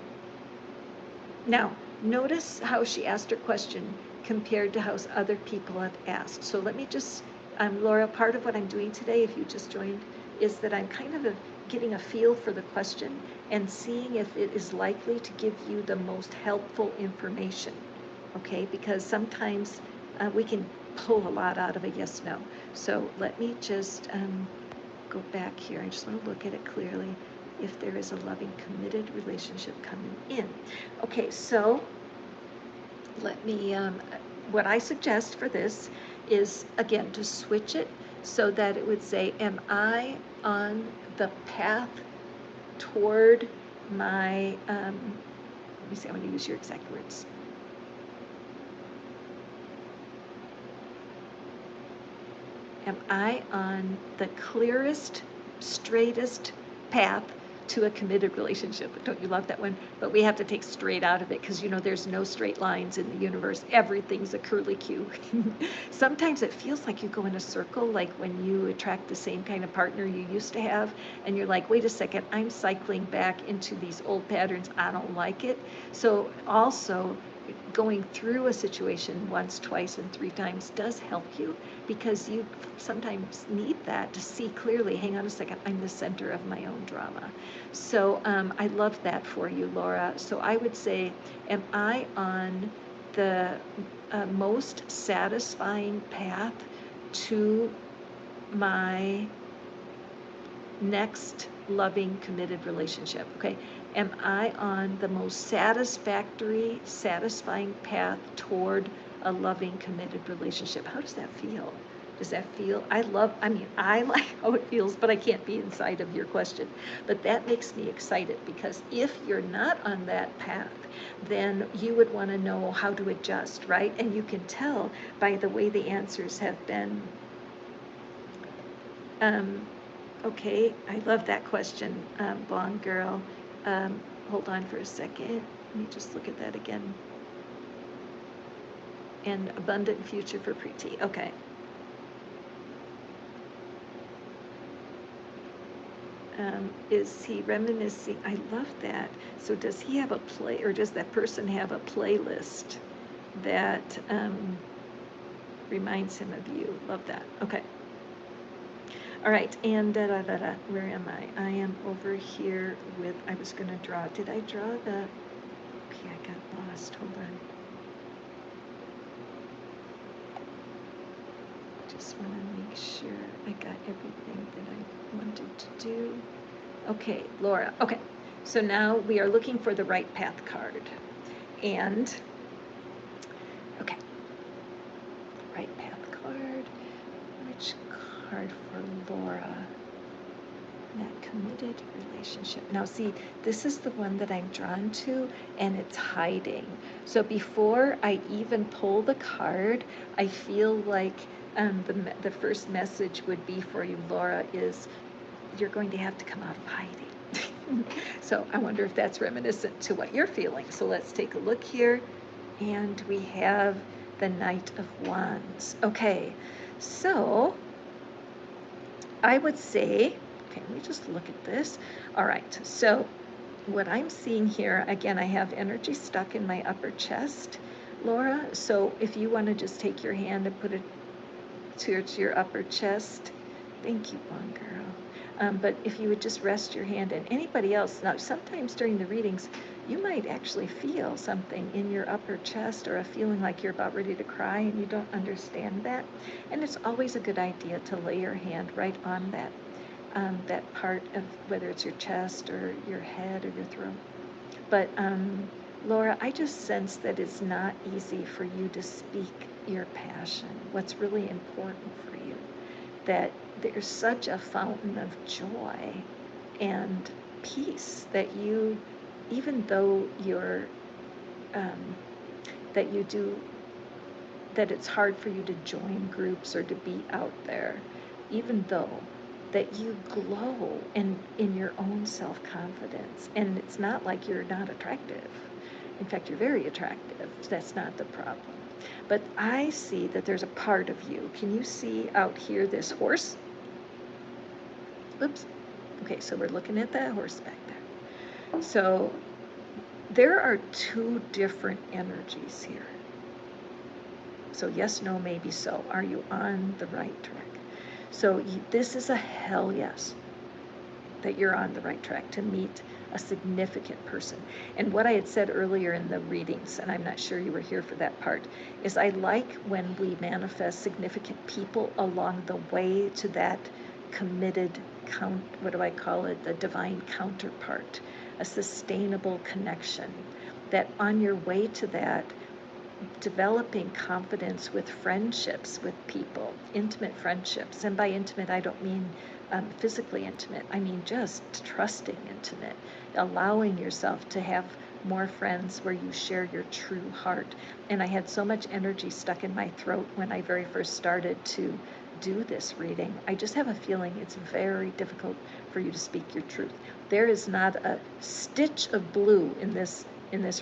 Now, notice how she asked her question compared to how other people have asked. So let me just, Laura, part of what I'm doing today, if you just joined, is that I'm kind of getting a feel for the question and seeing if it is likely to give you the most helpful information, okay? Because sometimes we can pull a lot out of a yes/no. So let me just go back here. I just want to look at it clearly, if there is a loving, committed relationship coming in. Okay, so let me, what I suggest for this is, again, to switch it so that it would say, am I on the path toward my, let me see, I'm going to use your exact words. Am I on the clearest, straightest path to a committed relationship? Don't you love that one? But we have to take straight out of it because, there's no straight lines in the universe. Everything's a curly Q. Sometimes it feels like you go in a circle, like when you attract the same kind of partner you used to have, and you're like, wait a second, I'm cycling back into these old patterns. I don't like it. So also, going through a situation once, twice, and 3 times does help you because you sometimes need that to see clearly, hang on a second, I'm the center of my own drama. So I love that for you, Laura. So I would say, am I on the most satisfying path to my next loving, committed relationship? Okay. Am I on the most satisfying path toward a loving, committed relationship? How does that feel? Does that feel? I like how it feels, but I can't be inside of your question. But that makes me excited because if you're not on that path, then you would want to know how to adjust, right? And you can tell by the way the answers have been. Okay, I love that question, blonde girl. Hold on for a second. Let me just look at that again. And abundant future for Preeti. Okay. Is he reminiscing? I love that. So does he have a play, or does that person have a playlist that reminds him of you? Love that. Okay. All right, and where am I? I am over here with, I was going to draw, did I draw the, okay, I got lost, hold on. Just want to make sure I got everything that I wanted to do. Okay, Laura, okay, so now we are looking for the right path card. And, okay, right path card, which card for Laura? That committed relationship. Now see, this is the one that I'm drawn to and it's hiding. So before I even pull the card, I feel like the first message would be for you, Laura, is you're going to have to come out of hiding. So I wonder if that's reminiscent to what you're feeling. So let's take a look here. And we have the Knight of Wands. Okay, so I would say, okay, let me just look at this. All right, so what I'm seeing here, again, I have energy stuck in my upper chest, Laura. So if you want to just take your hand and put it towards your upper chest. Thank you, one girl. But if you would just rest your hand, and anybody else, now sometimes during the readings, you might actually feel something in your upper chest or a feeling like you're about ready to cry and you don't understand that. And it's always a good idea to lay your hand right on that part of whether it's your chest or your head or your throat. But Laura, I just sense that it's not easy for you to speak your passion, what's really important for you, that there's such a fountain of joy and peace that you, even though you're, that it's hard for you to join groups or to be out there, even though that you glow in your own self-confidence. And it's not like you're not attractive. In fact, you're very attractive. That's not the problem. But I see that there's a part of you. Can you see out here this horse? Oops. Okay, so we're looking at that horse back there. So there are two different energies here. So yes, no, maybe so. Are you on the right track? So this is a hell yes, that you're on the right track to meet a significant person. And what I had said earlier in the readings, and I'm not sure you were here for that part, is I like when we manifest significant people along the way to that committed, what do I call it, the divine counterpart, a sustainable connection, that on your way to that, developing confidence with friendships with people, intimate friendships. And by intimate, I don't mean physically intimate. I mean just trusting intimate, allowing yourself to have more friends where you share your true heart. And I had so much energy stuck in my throat when I very first started to do this reading. I just have a feeling it's very difficult for you to speak your truth. There is not a stitch of blue in this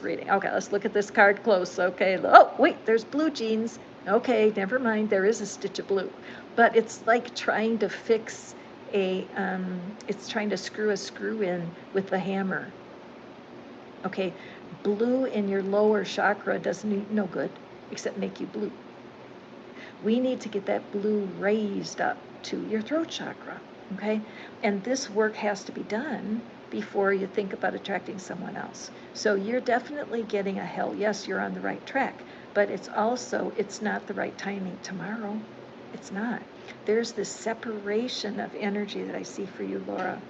reading. Okay, let's look at this card close. Okay, oh wait, there's blue jeans. Okay, never mind, there is a stitch of blue. But it's like trying to fix it's trying to screw a screw in with the hammer. Okay, blue in your lower chakra doesn't no good except make you blue. We need to get that blue raised up to your throat chakra, okay? And this work has to be done before you think about attracting someone else. So you're definitely getting a hell yes, you're on the right track, but it's not the right timing tomorrow. It's not. There's this separation of energy that I see for you, Laura.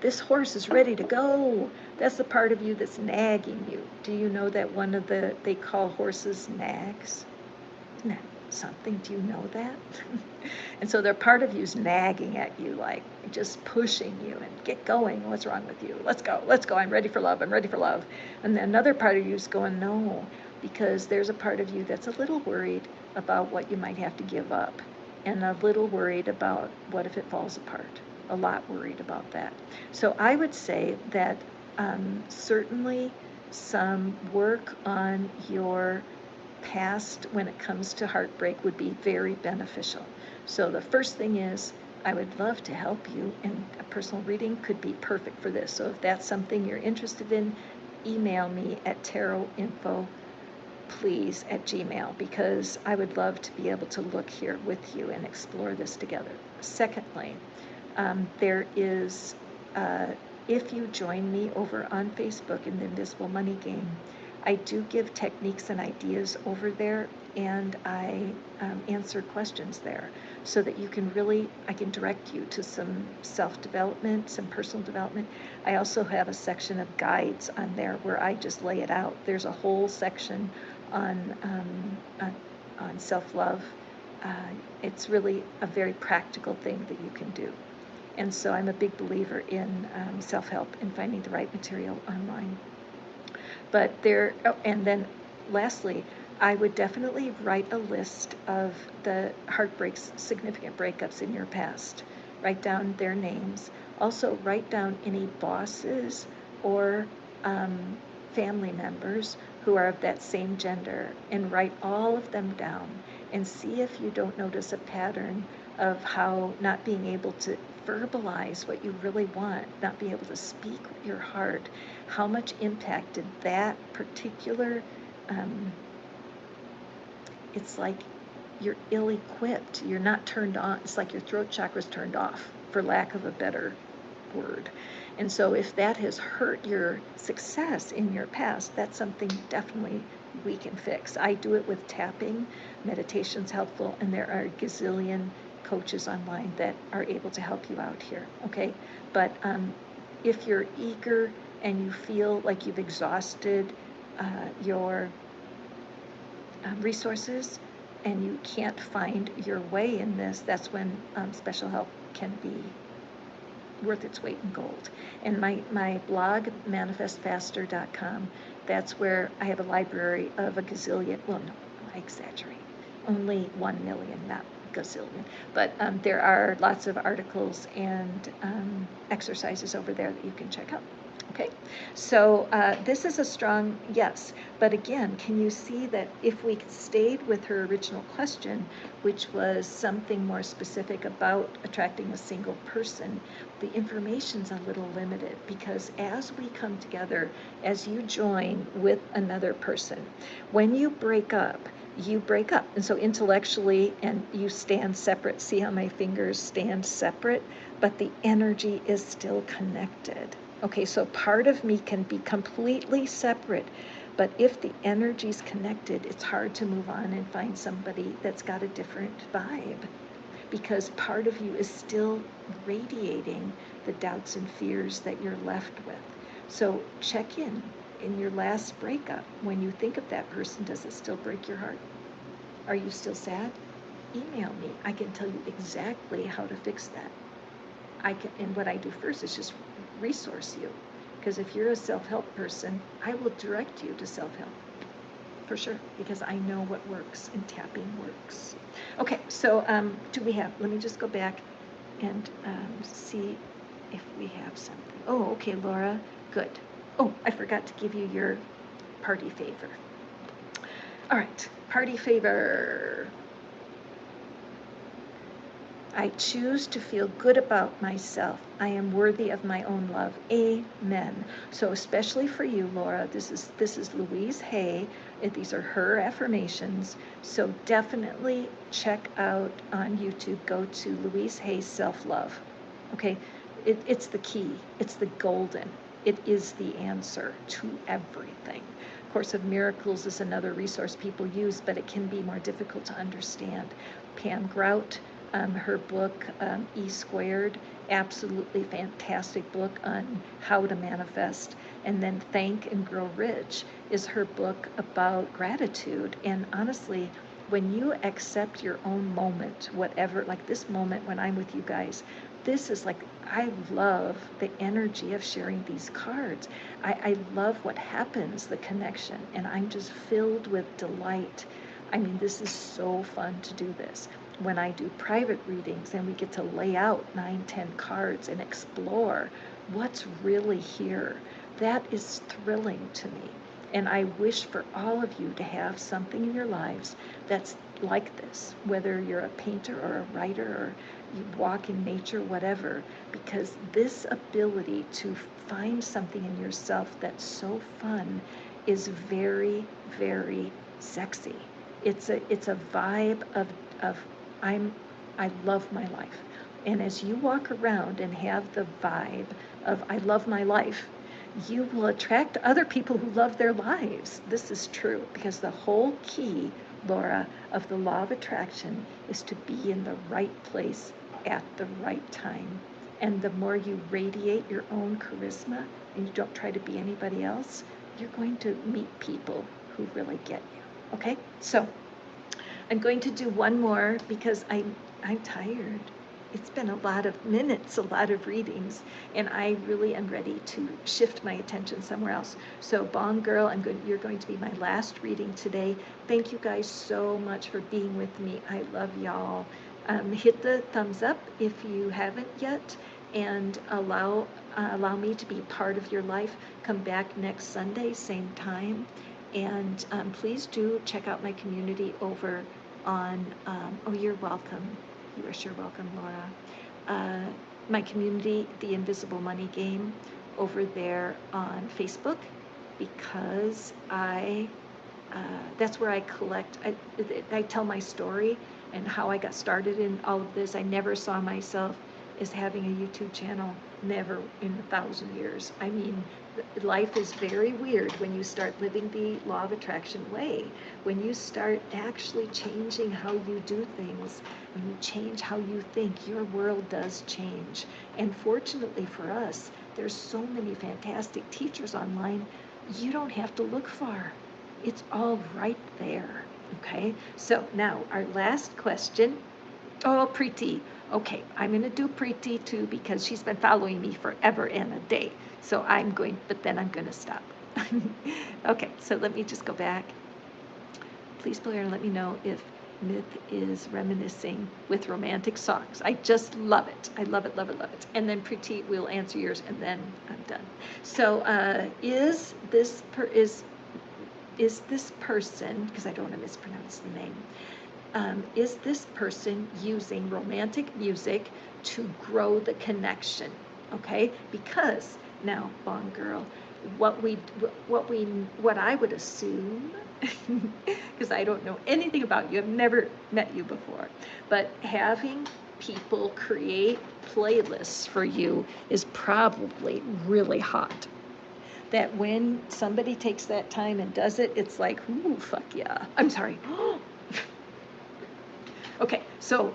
This horse is ready to go. That's the part of you that's nagging you. Do you know that they call horses nags? Isn't that something? Do you know that? And so their part of you's nagging at you, like just pushing you and get going. What's wrong with you? Let's go. I'm ready for love. And then another part of you's going, no, because there's a part of you that's a little worried about what you might have to give up, and a little worried about what if it falls apart. A lot worried about that. So I would say that certainly some work on your past when it comes to heartbreak would be very beneficial. So the first thing is, I would love to help you, and a personal reading could be perfect for this. So if that's something you're interested in, email me at tarotinfo, please, at Gmail, because I would love to be able to look here with you and explore this together. Secondly, there is, if you join me over on Facebook in the Invisible Money Game, I do give techniques and ideas over there, and I answer questions there so that you can I can direct you to some self-development, some personal development. I also have a section of guides on there where I just lay it out. There's a whole section on self-love. It's really a very practical thing that you can do. And so I'm a big believer in self-help and finding the right material online. But and then lastly, I would definitely write a list of the heartbreaks, significant breakups in your past. Write down their names. Also write down any bosses or family members who are of that same gender, and write all of them down and see if you don't notice a pattern of how not being able to verbalize what you really want, not being able to speak your heart, how much impact did that particular, it's like you're ill-equipped, you're not turned on, it's like your throat chakra's turned off, for lack of a better word. And so if that has hurt your success in your past, that's something definitely we can fix. I do it with tapping, meditation's helpful, and there are a gazillion coaches online that are able to help you out here, okay? But if you're eager and you feel like you've exhausted your resources and you can't find your way in this, that's when special help can be worth its weight in gold. And my blog, manifestfaster.com, that's where I have a library of a gazillion, well, no, I exaggerate, only 1 million, not gazillion, but there are lots of articles and exercises over there that you can check out. Okay, so this is a strong yes, but again, can you see that if we stayed with her original question, which was something more specific about attracting a single person, the information's a little limited, because as we come together, as you join with another person, when you break up, and so intellectually, and you stand separate. See how my fingers stand separate, but the energy is still connected. Okay, so part of me can be completely separate, but if the energy's connected, it's hard to move on and find somebody that's got a different vibe, because part of you is still radiating the doubts and fears that you're left with. So check in your last breakup. When you think of that person, does it still break your heart? Are you still sad? Email me. I can tell you exactly how to fix that. And what I do first is just resource you, because if you're a self-help person, I will direct you to self-help. for sure, because I know what works and tapping works. Okay, so do we have, let me just go back and see if we have something. Oh, okay, Laura, good. Oh, I forgot to give you your party favor. All right, party favor. I choose to feel good about myself. I am worthy of my own love. Amen. So especially for you, Laura, this is Louise Hay. These are her affirmations. So definitely check out on YouTube. Go to Louise Hay Self-Love. Okay, it's the key. It's the golden. It is the answer to everything. Course of Miracles is another resource people use, but it can be more difficult to understand. Pam Grout, her book, E Squared, absolutely fantastic book on how to manifest. And then Thank and Grow Rich is her book about gratitude. And honestly, when you accept your own moment, whatever, like this moment when I'm with you guys, this is like, I love the energy of sharing these cards. I love what happens, the connection, and I'm just filled with delight. I mean, this is so fun to do this. When I do private readings and we get to lay out 9, 10 cards and explore what's really here, that is thrilling to me. And I wish for all of you to have something in your lives that's like this, whether you're a painter or a writer or you walk in nature, whatever, because this ability to find something in yourself that's so fun is very, very sexy. It's a vibe of I love my life. And as you walk around and have the vibe of I love my life, you will attract other people who love their lives. This is true because the whole key, Laura, of the law of attraction is to be in the right place at the right time. And the more you radiate your own charisma and you don't try to be anybody else, you're going to meet people who really get you. Okay? So I'm going to do one more because I'm tired. It's been a lot of minutes, a lot of readings, and I really am ready to shift my attention somewhere else. So Bong Girl, you're going to be my last reading today. Thank you guys so much for being with me. I love y'all. Hit the thumbs up if you haven't yet, and allow me to be part of your life. Come back next Sunday, same time. And please do check out my community over on, oh, you're welcome. You are sure welcome, Laura. My community, The Invisible Money Game, over there on Facebook, because that's where I collect, I tell my story and how I got started in all of this. I never saw myself as having a YouTube channel, never in 1,000 years. I mean, life is very weird when you start living the law of attraction way. When you start actually changing how you do things, when you change how you think, your world does change. And fortunately for us, there's so many fantastic teachers online, you don't have to look far. It's all right there, okay? So now our last question. Oh, Preeti. Okay, I'm going to do Preeti too because she's been following me forever and a day. So but then I'm going to stop. Okay, so let me just go back. Please, Blair, let me know if Myth is reminiscing with romantic songs. I just love it. I love it, love it, love it. And then Preeti will answer yours and then I'm done. So is this person, because I don't want to mispronounce the name, is this person using romantic music to grow the connection? Okay, because now, Bong Girl, what I would assume, because I don't know anything about you, I've never met you before, but having people create playlists for you is probably really hot. That when somebody takes that time and does it, it's like, ooh, fuck yeah. I'm sorry. Okay, so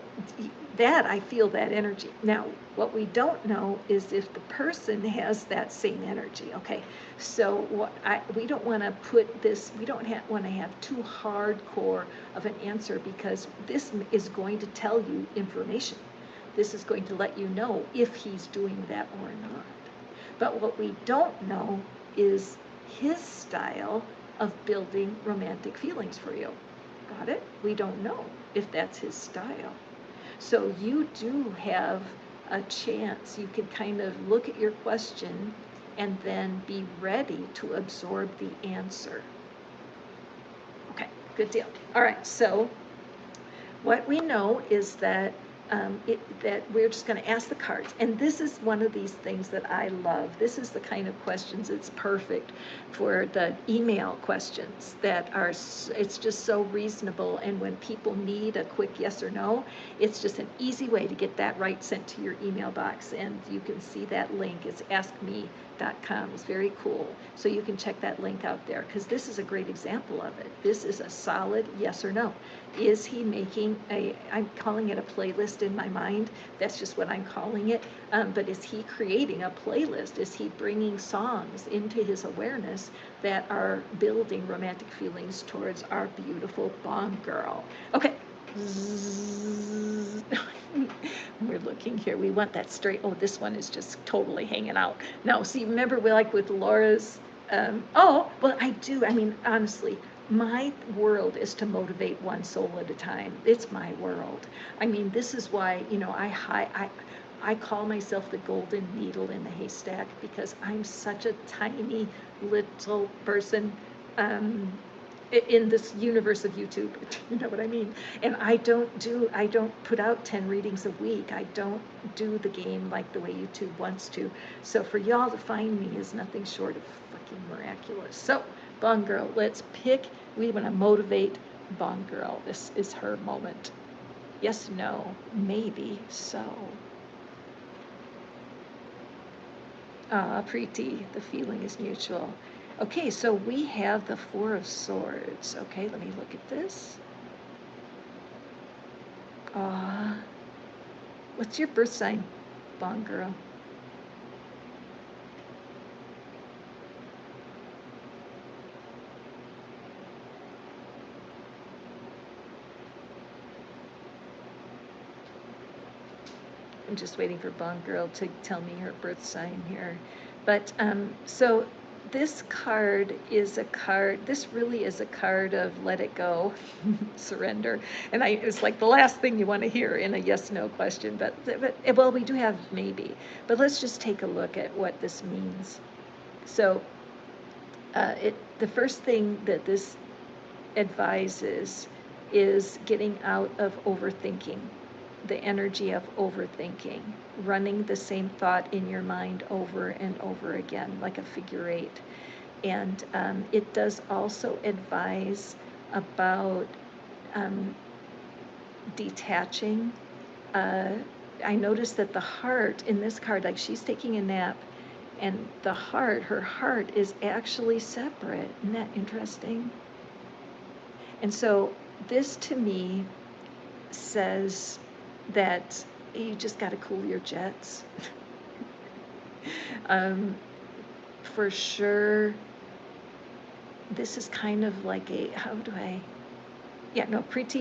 that I feel that energy. Now, what we don't know is if the person has that same energy. Okay, so we don't want to put this. We don't want to have too hardcore of an answer because this is going to tell you information. This is going to let you know if he's doing that or not. But what we don't know is his style of building romantic feelings for you. Got it? We don't know if that's his style. So you do have a chance. You can kind of look at your question and then be ready to absorb the answer. Okay, good deal. All right, so what we know is that that we're just going to ask the cards. And this is one of these things that I love. This is the kind of questions it's perfect for the email questions that are, it's just so reasonable. And when people need a quick yes or no, it's just an easy way to get that right sent to your email box. And you can see that link. It's askme.com. It's very cool. So you can check that link out there because this is a great example of it. This is a solid yes or no. Is he making I'm calling it a playlist in my mind. That's just what I'm calling it. But is he creating a playlist? Is he bringing songs into his awareness that are building romantic feelings towards our beautiful Bond girl? Okay. We're looking here. We want that straight. Oh, this one is just totally hanging out. No, see, remember we like with Laura's, oh, well, I do. I mean, honestly, my world is to motivate one soul at a time. It's my world. I mean, this is why, I call myself the golden needle in the haystack because I'm such a tiny little person in this universe of YouTube. You know what I mean? And I don't put out 10 readings a week. I don't do the game like the way YouTube wants to. So for y'all to find me is nothing short of fucking miraculous. So Bond Girl, let's pick. We want to motivate Bond Girl. This is her moment. Yes, no, maybe, so. Preeti, the feeling is mutual. Okay, so we have the Four of Swords. Okay, let me look at this. What's your birth sign, Bond Girl? I'm just waiting for Bond Girl to tell me her birth sign here. But so this card is a card, this really is a card of let it go, surrender. And it's like the last thing you want to hear in a yes, no question. But well, we do have maybe. But let's just take a look at what this means. So the first thing that this advises is getting out of overthinking. The energy of overthinking, running the same thought in your mind over and over again, like a figure eight. And it does also advise about detaching. I noticed that the heart in this card, like she's taking a nap, and the heart, her heart is actually separate. Isn't that interesting? And so this to me says that you just got to cool your jets. For sure, this is kind of like Preeti,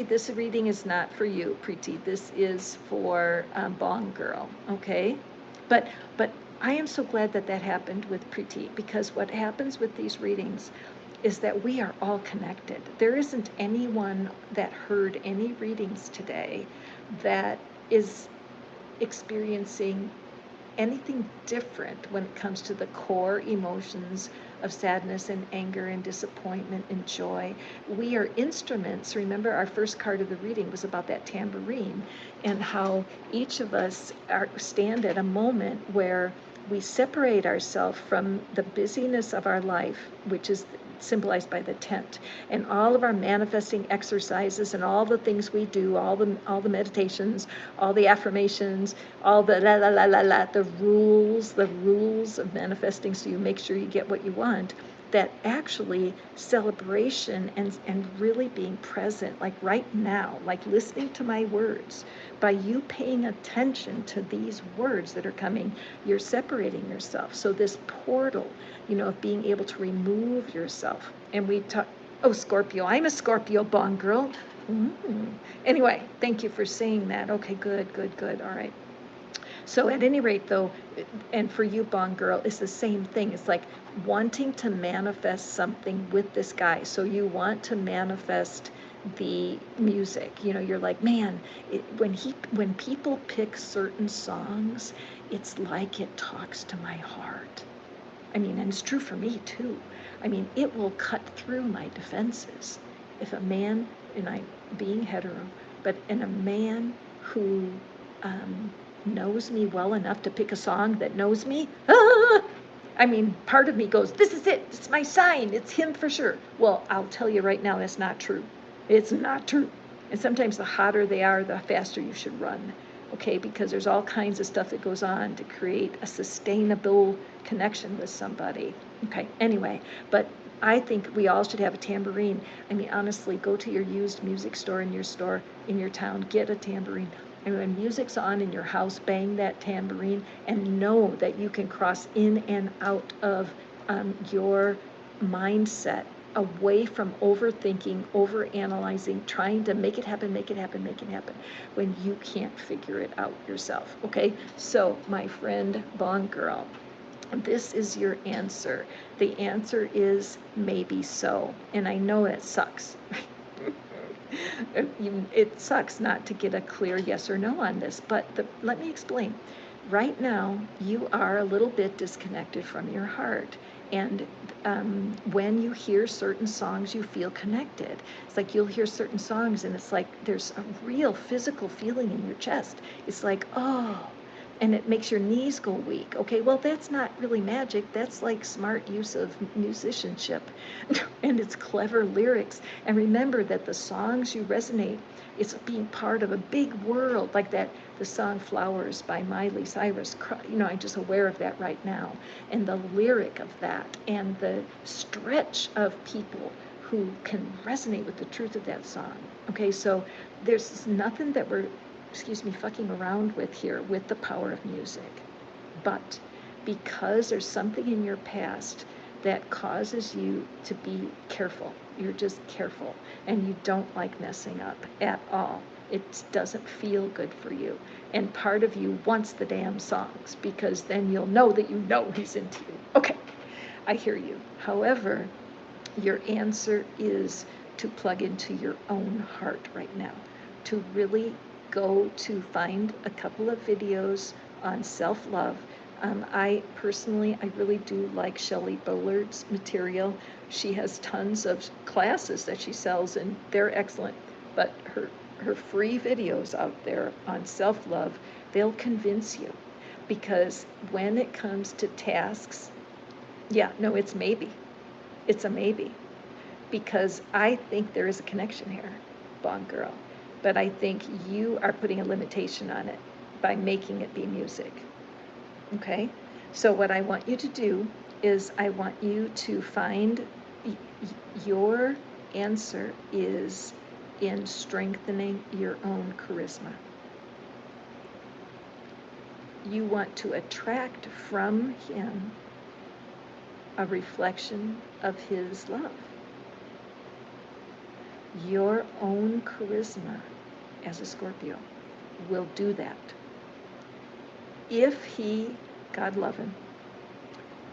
this reading is not for you, Preeti. This is for Bond Girl, okay? But I am so glad that happened with Preeti, because what happens with these readings is that we are all connected. There isn't anyone that heard any readings today that is experiencing anything different when it comes to the core emotions of sadness and anger and disappointment and joy. We are instruments. Remember, our first card of the reading was about that tambourine and how each of us stand at a moment where we separate ourselves from the busyness of our life, which is symbolized by the tent, and all of our manifesting exercises and all the things we do, all the meditations, all the affirmations, all the the rules of manifesting, so you make sure you get what you want. That actually celebration and really being present, like right now, like listening to my words, by you paying attention to these words that are coming, you're separating yourself. So this portal, of being able to remove yourself. And we talk, Scorpio, I'm a Scorpio, Bond Girl. Anyway, thank you for saying that. Okay, good. All right. So at any rate, though, and for you, Bong Girl, it's the same thing. It's like wanting to manifest something with this guy. So you want to manifest the music. You're like, man, when people pick certain songs, it's like it talks to my heart. I mean, and it's true for me too. I mean, it will cut through my defenses. If a man, and I being hetero, but in a man who knows me well enough to pick a song that knows me, I mean, part of me goes, this is it. It's my sign. It's him for sure. Well, I'll tell you right now, that's not true. It's not true. And sometimes the hotter they are, the faster you should run. Okay, because there's all kinds of stuff that goes on to create a sustainable connection with somebody. Okay, anyway, but I think we all should have a tambourine. I mean, honestly, go to your used music store, in your town, get a tambourine. And when music's on in your house, bang that tambourine and know that you can cross in and out of your mindset, away from overthinking, overanalyzing, trying to make it happen, when you can't figure it out yourself. Okay, so my friend Bong Girl, this is your answer. The answer is maybe so. And I know it sucks. It sucks not to get a clear yes or no on this, but let me explain. Right now, you are a little bit disconnected from your heart. And when you hear certain songs, you feel connected. It's like you'll hear certain songs, and it's like there's a real physical feeling in your chest. It's like, oh, and it makes your knees go weak. Okay, well, that's not really magic. That's like smart use of musicianship. And it's clever lyrics. And remember that the songs you resonate, it's being part of a big world, like the song Flowers by Miley Cyrus. I'm just aware of that right now. And the lyric of that, and the stretch of people who can resonate with the truth of that song. Okay, so there's nothing that we're fucking around with here with the power of music. But because there's something in your past that causes you to be careful, you're just careful, and you don't like messing up at all. It doesn't feel good for you. And part of you wants the damn songs, because then you'll know that you know he's into you. Okay, I hear you. However, your answer is to plug into your own heart right now, to really go to find a couple of videos on self-love. I really do like Shelley Bollard's material. She has tons of classes that she sells, and they're excellent. But her free videos out there on self-love, they'll convince you. Because when it comes to tasks, yeah, no, it's maybe. It's a maybe. Because I think there is a connection here, Bong Girl. But I think you are putting a limitation on it by making it be music. Okay? So what I want you to do is I want you to find your answer is in strengthening your own charisma. You want to attract from him a reflection of his love. Your own charisma as a Scorpio will do that. If he, God love him,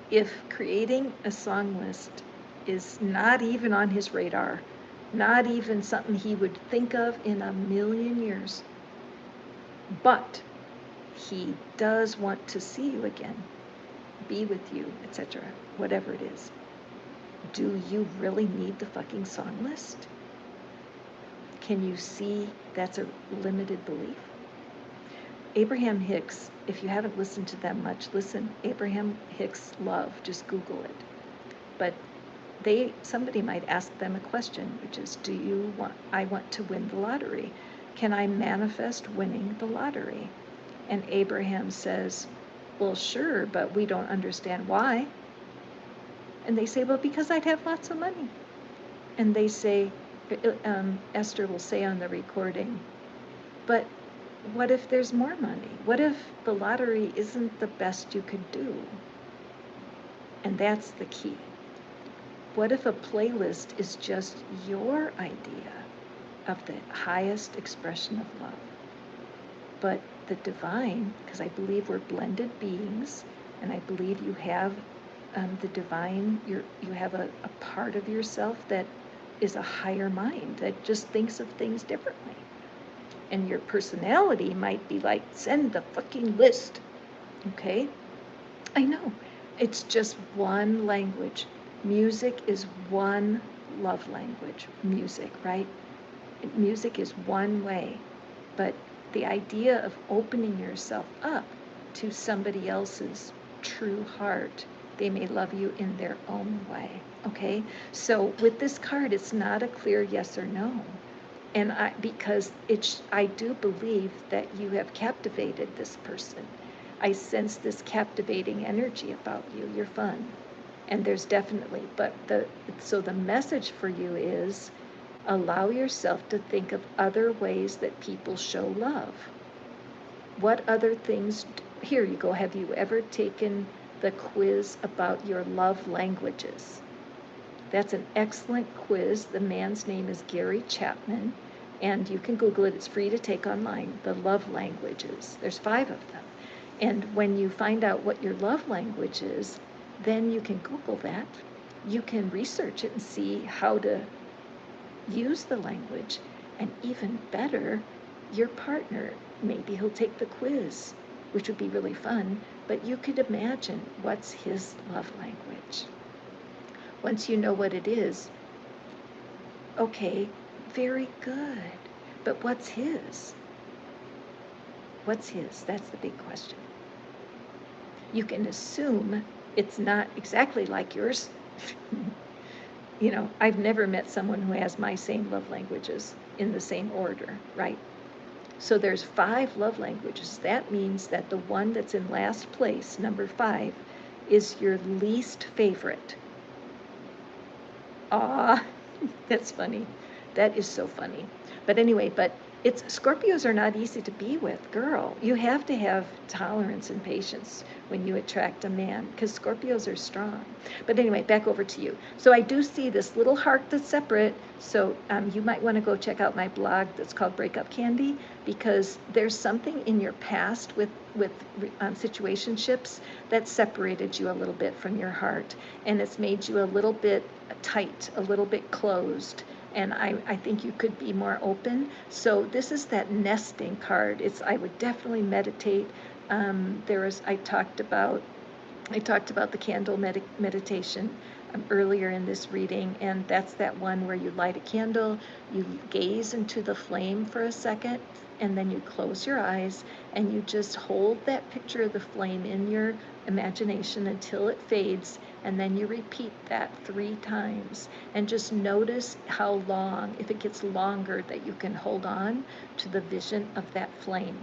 if creating a song list is not even on his radar, not even something he would think of in a million years, but he does want to see you again, be with you, etc., whatever it is, do you really need the fucking song list? Can you see that's a limited belief? Abraham Hicks, if you haven't listened to them much, listen. Abraham Hicks Love, just Google it. But somebody might ask them a question, which is, I want to win the lottery. Can I manifest winning the lottery? And Abraham says, well, sure, but we don't understand why. And they say, well, because I'd have lots of money. And they say, Esther will say on the recording, but what if there's more money? What if the lottery isn't the best you could do? And that's the key. What if a playlist is just your idea of the highest expression of love? But the divine, because I believe we're blended beings, and I believe you have the divine, you have a part of yourself that is a higher mind that just thinks of things differently. And your personality might be like, send the fucking list. Okay? I know. It's just one language. Music is one love language. Music, right? Music is one way. But the idea of opening yourself up to somebody else's true heart, they may love you in their own way. Okay? So with this card, it's not a clear yes or no. And because I do believe that you have captivated this person. I sense this captivating energy about you. You're fun. And there's definitely, so the message for you is allow yourself to think of other ways that people show love. What other things, here you go, have you ever taken the quiz about your love languages? That's an excellent quiz. The man's name is Gary Chapman, and you can Google it. It's free to take online, the love languages. There's 5 of them. And when you find out what your love language is, then you can Google that. You can research it and see how to use the language. And even better, your partner, maybe he'll take the quiz, which would be really fun, but you could imagine what's his love language. Once you know what it is, okay, very good. But what's his? What's his? That's the big question. You can assume it's not exactly like yours. I've never met someone who has my same love languages in the same order, right? So there's 5 love languages. That means that the one that's in last place, number 5, is your least favorite. Aw, that's funny. That is so funny. But anyway, Scorpios are not easy to be with, girl. You have to have tolerance and patience when you attract a man, because Scorpios are strong. But anyway, back over to you. So I do see this little heart that's separate. So you might want to go check out my blog that's called Breakup Candy, because there's something in your past with situationships that separated you a little bit from your heart, and it's made you a little bit tight, a little bit closed. And I think you could be more open. So this is that nesting card. I would definitely meditate. I talked about the candle meditation earlier in this reading, and that's that one where you light a candle, you gaze into the flame for a second, and then you close your eyes, and you just hold that picture of the flame in your imagination until it fades, and then you repeat that 3 times, and just notice how long, if it gets longer, that you can hold on to the vision of that flame.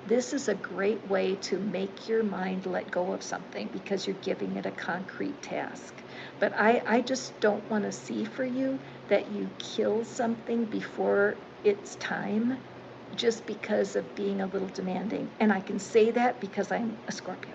This is a great way to make your mind let go of something, because you're giving it a concrete task. But I just don't want to see for you that you kill something before it's time, just because of being a little demanding. And I can say that because I'm a Scorpio.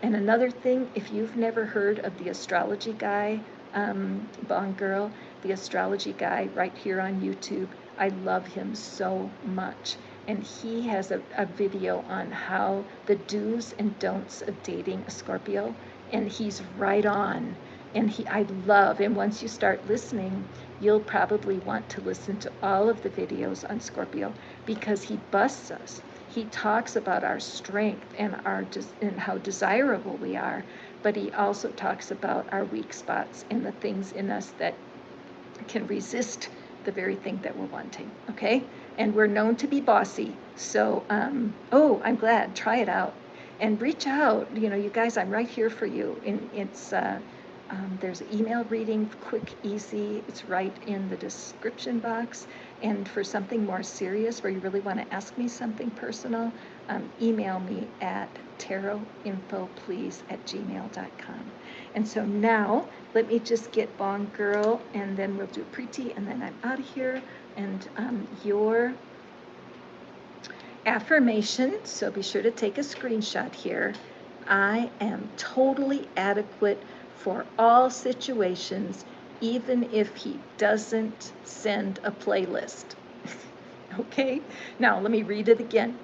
And another thing, if you've never heard of the astrology guy, Bong Girl, the astrology guy right here on YouTube, I love him so much. And he has a video on how the do's and don'ts of dating a Scorpio, and he's right on. And and once you start listening, you'll probably want to listen to all of the videos on Scorpio, because he busts us. He talks about our strength and and how desirable we are, but he also talks about our weak spots and the things in us that can resist the very thing that we're wanting, okay? And we're known to be bossy, so, I'm glad, try it out. And reach out, you guys, I'm right here for you. And there's an email reading, quick, easy. It's right in the description box. And for something more serious, where you really want to ask me something personal, email me at tarotinfoplease@gmail.com. And so now, let me just get Bong Girl, and then we'll do Preeti, and then I'm out of here. And your affirmation, so be sure to take a screenshot here. I am totally adequate for all situations, even if he doesn't send a playlist. Okay? Now, let me read it again.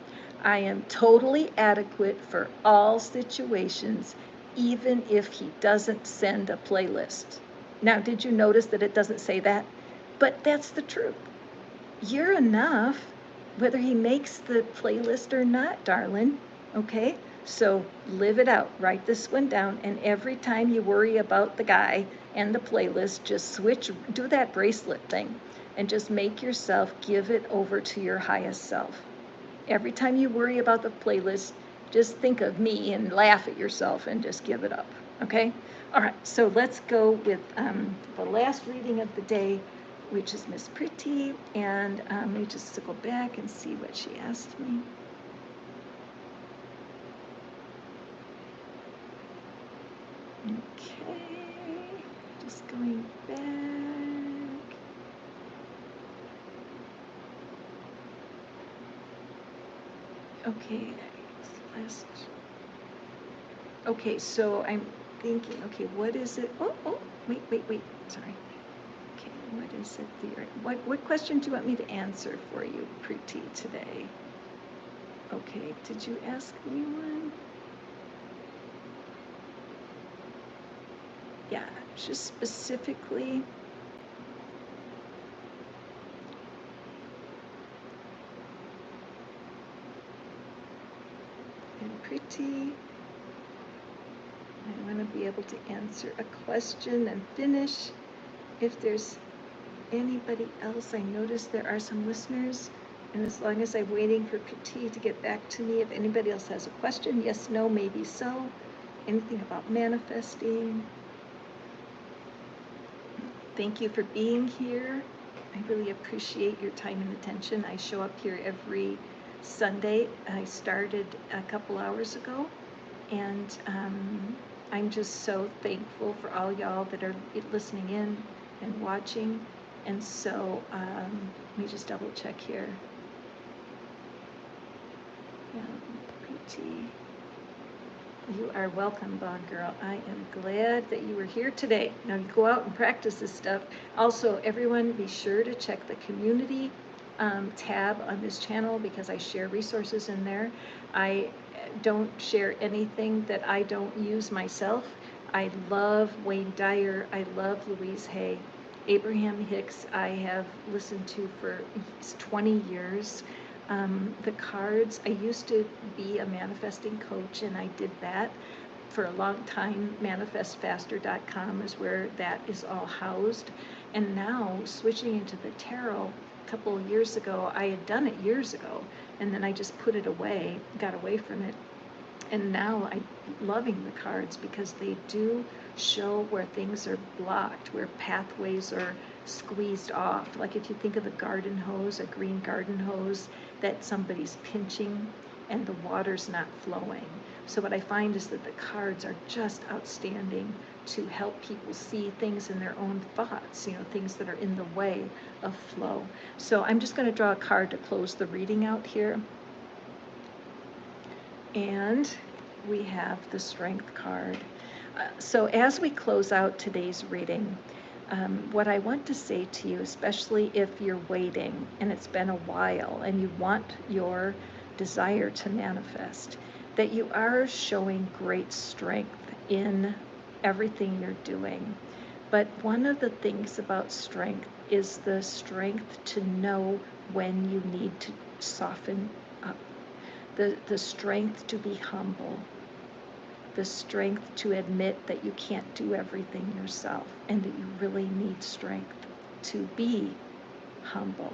I am totally adequate for all situations, even if he doesn't send a playlist. Now, did you notice that it doesn't say that? But that's the truth. You're enough, whether he makes the playlist or not, darling. Okay? So live it out. Write this one down. And every time you worry about the guy and the playlist, just do that bracelet thing and just make yourself give it over to your highest self. Every time you worry about the playlist, just think of me and laugh at yourself and just give it up. Okay? All right, so let's go with the last reading of the day, which is Miss Pretty. And let me just go back and see what she asked me. Okay, just going back. Okay, last. Okay, so I'm thinking, okay, what is it? Oh, wait, sorry. Okay, what is it? What question do you want me to answer for you, Preeti, today? Okay, did you ask me one? Yeah, just specifically. And Preeti, I want to be able to answer a question and finish. If there's anybody else, I noticed there are some listeners, and as long as I'm waiting for Preeti to get back to me, if anybody else has a question, yes, no, maybe so, anything about manifesting. Thank you for being here. I really appreciate your time and attention. I show up here every Sunday. I started a couple hours ago, and I'm just so thankful for all y'all that are listening in and watching. And so let me just double check here. Yeah, Preeti. You are welcome, Bond Girl. I am glad that you were here today. Now you go out and practice this stuff. Also, everyone be sure to check the community tab on this channel because I share resources in there. I don't share anything that I don't use myself. I love Wayne Dyer. I love Louise Hay. Abraham Hicks I have listened to for 20 years. The cards, I used to be a manifesting coach, and I did that for a long time. Manifestfaster.com is where that is all housed. And now switching into the tarot a couple of years ago, I had done it years ago, and then I just put it away, got away from it. And now I'm loving the cards because they do show where things are blocked, where pathways are squeezed off. Like if you think of a garden hose, a green garden hose that somebody's pinching and the water's not flowing. So what I find is that the cards are just outstanding to help people see things in their own thoughts, things that are in the way of flow. So I'm just going to draw a card to close the reading out here. And we have the Strength card. So as we close out today's reading, what I want to say to you, especially if you're waiting and it's been a while and you want your desire to manifest, that you are showing great strength in everything you're doing. But one of the things about strength is the strength to know when you need to soften up. The strength to be humble, the strength to admit that you can't do everything yourself and that you really need strength to be humble.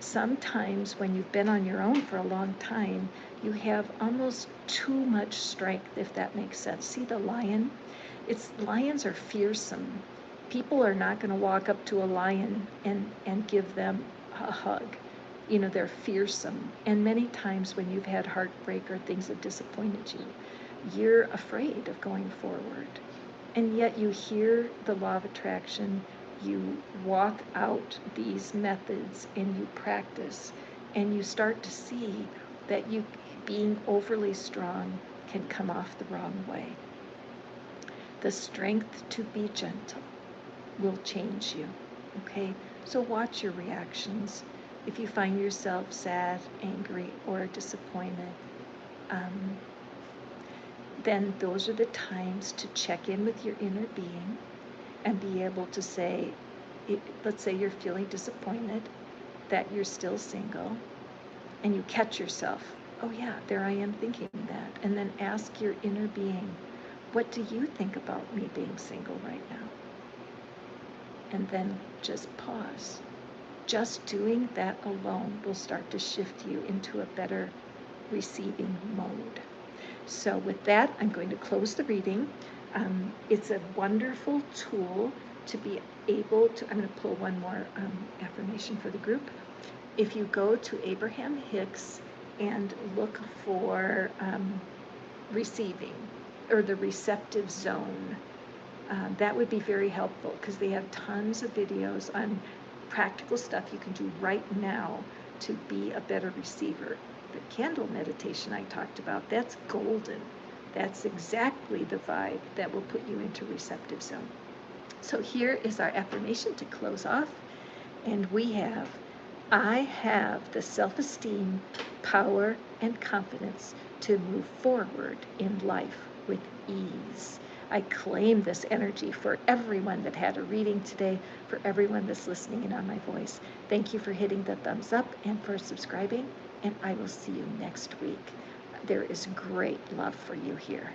Sometimes when you've been on your own for a long time, you have almost too much strength, if that makes sense. See the lion? Lions are fearsome. People are not going to walk up to a lion and give them a hug. They're fearsome. And many times when you've had heartbreak or things that disappointed you, you're afraid of going forward. And yet you hear the law of attraction, you walk out these methods and you practice, and you start to see that you being overly strong can come off the wrong way. The strength to be gentle will change you. Okay? So watch your reactions. If you find yourself sad, angry, or disappointed, then those are the times to check in with your inner being and be able to say, let's say you're feeling disappointed that you're still single, and you catch yourself, oh yeah, there I am thinking that. And then ask your inner being, what do you think about me being single right now? And then just pause. Just doing that alone will start to shift you into a better receiving mode. So with that, I'm going to close the reading. It's a wonderful tool to be able to, I'm going to pull one more affirmation for the group. If you go to Abraham Hicks and look for receiving or the receptive zone, that would be very helpful because they have tons of videos on practical stuff you can do right now to be a better receiver. The candle meditation I talked about, that's golden. That's exactly the vibe that will put you into receptive zone. So here is our affirmation to close off. And we have, I have the self-esteem, power, and confidence to move forward in life with ease. I claim this energy for everyone that had a reading today, for everyone that's listening in on my voice. Thank you for hitting the thumbs up and for subscribing, and I will see you next week. There is great love for you here.